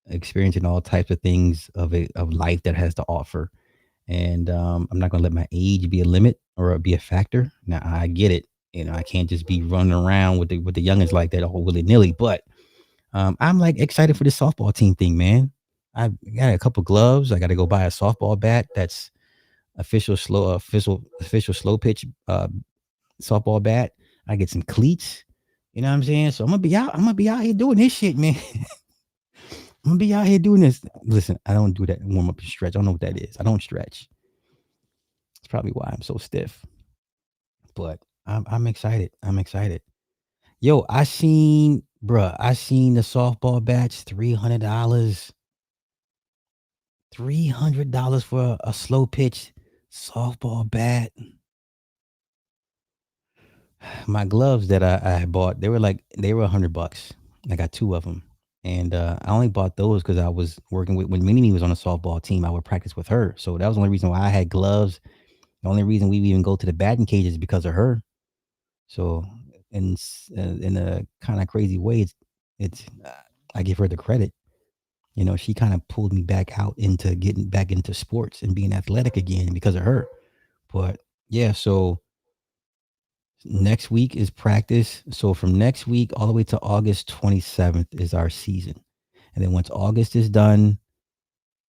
experiencing all types of things of life that has to offer. And I'm not going to let my age be a limit or be a factor. Now I get it. I can't just be running around with the youngins like that all willy nilly. But I'm like excited for the softball team thing, man. I got a couple gloves. I got to go buy a softball bat that's official slow pitch softball bat. I get some cleats. You know what I'm saying? So I'm gonna be out here doing this shit, man. I'm gonna be out here doing this. Listen, I don't do that warm up and stretch. I don't know what that is. I don't stretch. It's probably why I'm so stiff. But I'm excited. I'm excited. Yo, I seen the softball bats, $300. $300 for a slow pitch softball bat. My gloves that I bought, they were $100. I got 2 of them. And I only bought those because I was working with when Minnie was on a softball team. I would practice with her, so that was the only reason why I had gloves. The only reason we even go to the batting cage is because of her. So, in a kind of crazy way, it's I give her the credit. She kind of pulled me back out into getting back into sports and being athletic again because of her. But yeah, so next week is practice. So from next week all the way to August 27th is our season. And then once August is done,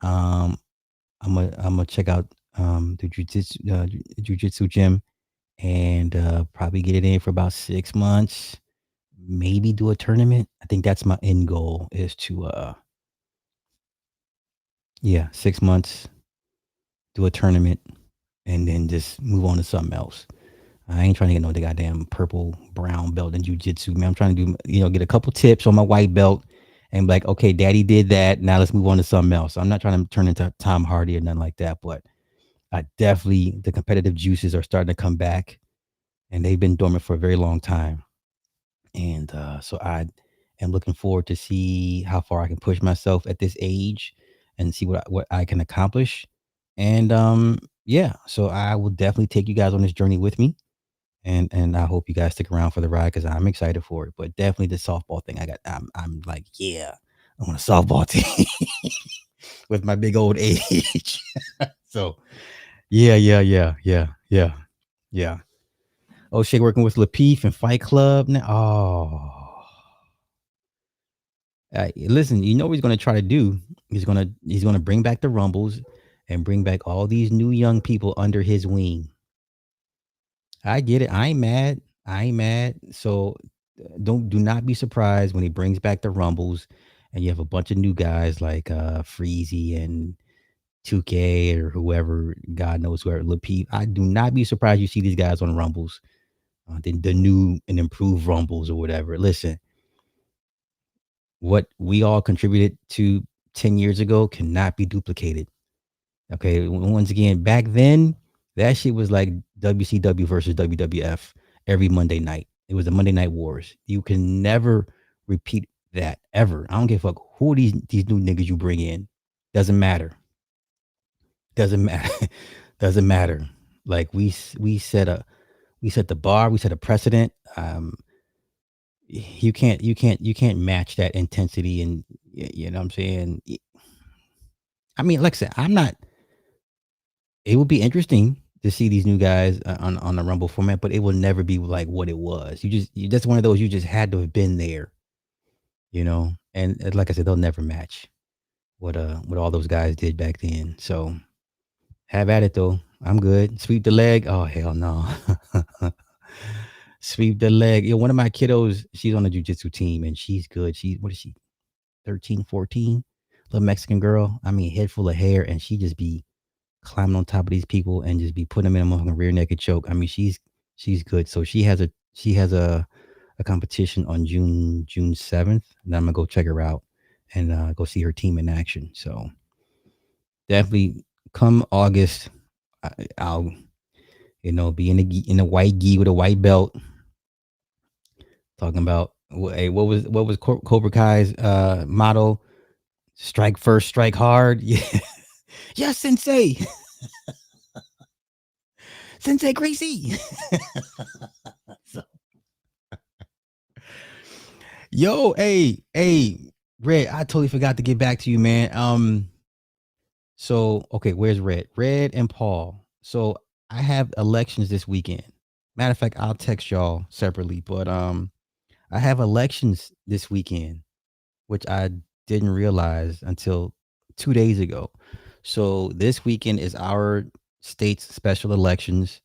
I'm gonna check out the jiu-jitsu gym and probably get it in for about 6 months, maybe do a tournament. I think that's my end goal is to 6 months, do a tournament, and then just move on to something else. I ain't trying to get no goddamn purple brown belt in jiu-jitsu, man. I'm trying to do, get a couple tips on my white belt and be like, okay, daddy did that. Now let's move on to something else. I'm not trying to turn into Tom Hardy or nothing like that, but the competitive juices are starting to come back and they've been dormant for a very long time. And so I am looking forward to see how far I can push myself at this age and see what I can accomplish. And so I will definitely take you guys on this journey with me. And I hope you guys stick around for the ride because I'm excited for it. But definitely the softball thing. I'm like, yeah, I want a softball team with my big old age. So yeah. Oh shit, working with Lupita and Fight Club now. Oh. Listen, what he's gonna try to do? He's gonna bring back the Rumbles and bring back all these new young people under his wing. I get it. I ain't mad. So do not be surprised when he brings back the Rumbles and you have a bunch of new guys like Freezy and 2K or whoever, God knows whoever, Lupita. I do not be surprised you see these guys on Rumbles, the new and improved Rumbles or whatever. Listen, what we all contributed to 10 years ago cannot be duplicated. Okay, once again, back then, that shit was like WCW versus WWF every Monday night. It was the Monday Night Wars. You can never repeat that ever. I don't give a fuck who these new niggas you bring in. Doesn't matter. Doesn't matter. Like we set the bar. We set a precedent. You can't match that intensity, and you know what I'm saying. I mean, like I said, it would be interesting to see these new guys on the Rumble format, but it will never be like what it was. That's one of those you just had to have been there, and like I said, they'll never match what all those guys did back then. So have at it though. I'm good. Sweep the leg. Oh hell no. Sweep the leg. One of my kiddos, she's on the jiu-jitsu team and she's good. What is she? 13, 14? Little Mexican girl. I mean, head full of hair, and she just be climbing on top of these people and just be putting them in a rear naked choke. I mean, she's good. So she has a competition on June 7th, and I'm gonna go check her out and go see her team in action. So definitely come August, I'll be in a white gi with a white belt. Talking about what was Cobra Kai's motto? Strike first, strike hard. Yeah. Yes, Sensei. Sensei Gracie. So, yo, hey, Red, I totally forgot to get back to you, man. So, okay, where's Red? Red and Paul. So I have elections this weekend. Matter of fact, I'll text y'all separately, but I have elections this weekend, which I didn't realize until 2 days ago. So this weekend is our state's special elections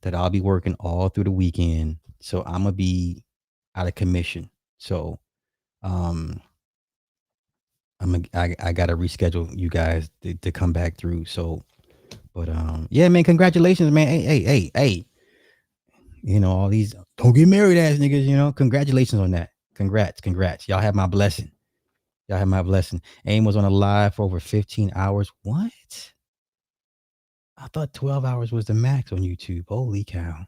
that I'll be working all through the weekend. So I'm gonna be out of commission. So um I gotta reschedule you guys to come back through. So but yeah, man, congratulations, man. Hey. You know, all these don't get married ass niggas, you know. Congratulations on that. Congrats. Y'all have my blessing. AIM was on a live for over 15 hours. What? I thought 12 hours was the max on YouTube. Holy cow.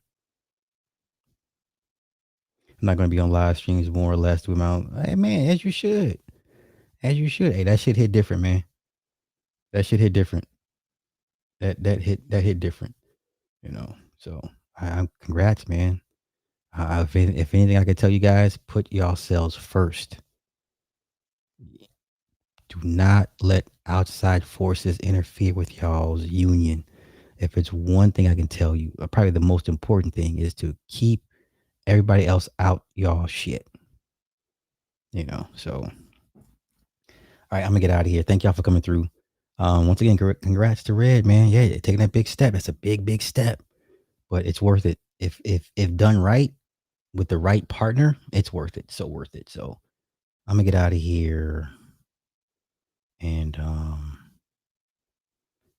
I'm not gonna be on live streams more or less to amount. Hey man, as you should. Hey, that shit hit different, man. That shit hit different. That hit different, you know. So I'm congrats, man. If anything I can tell you guys, put yourselves first. Do not let outside forces interfere with y'all's union. If it's one thing I can tell you, probably the most important thing is to keep everybody else out y'all shit. You know, so. All right, I'm gonna get out of here. Thank y'all for coming through. Once again, congrats to Red, man. Yeah, taking that big step. That's a big step, but it's worth it. If done right with the right partner, it's worth it. So worth it. So I'm gonna get out of here. And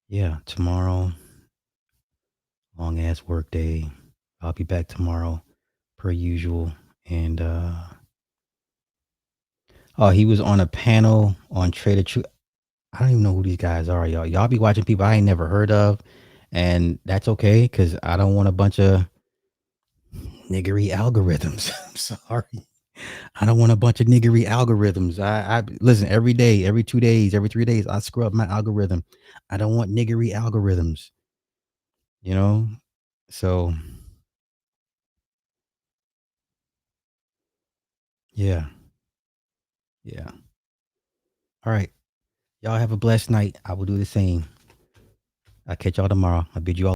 yeah, tomorrow, long ass work day. I'll be back tomorrow, per usual. And oh, he was on a panel on Trader Truth. I don't even know who these guys are, y'all. Y'all be watching people I ain't never heard of, and that's okay because I don't want a bunch of niggery algorithms. I'm sorry. I don't want a bunch of niggery algorithms. I listen every day, every 2 days, every 3 days. I scrub my algorithm. I don't want niggery algorithms. You know, so yeah. All right, y'all have a blessed night. I will do the same. I'll catch y'all tomorrow. I bid you all.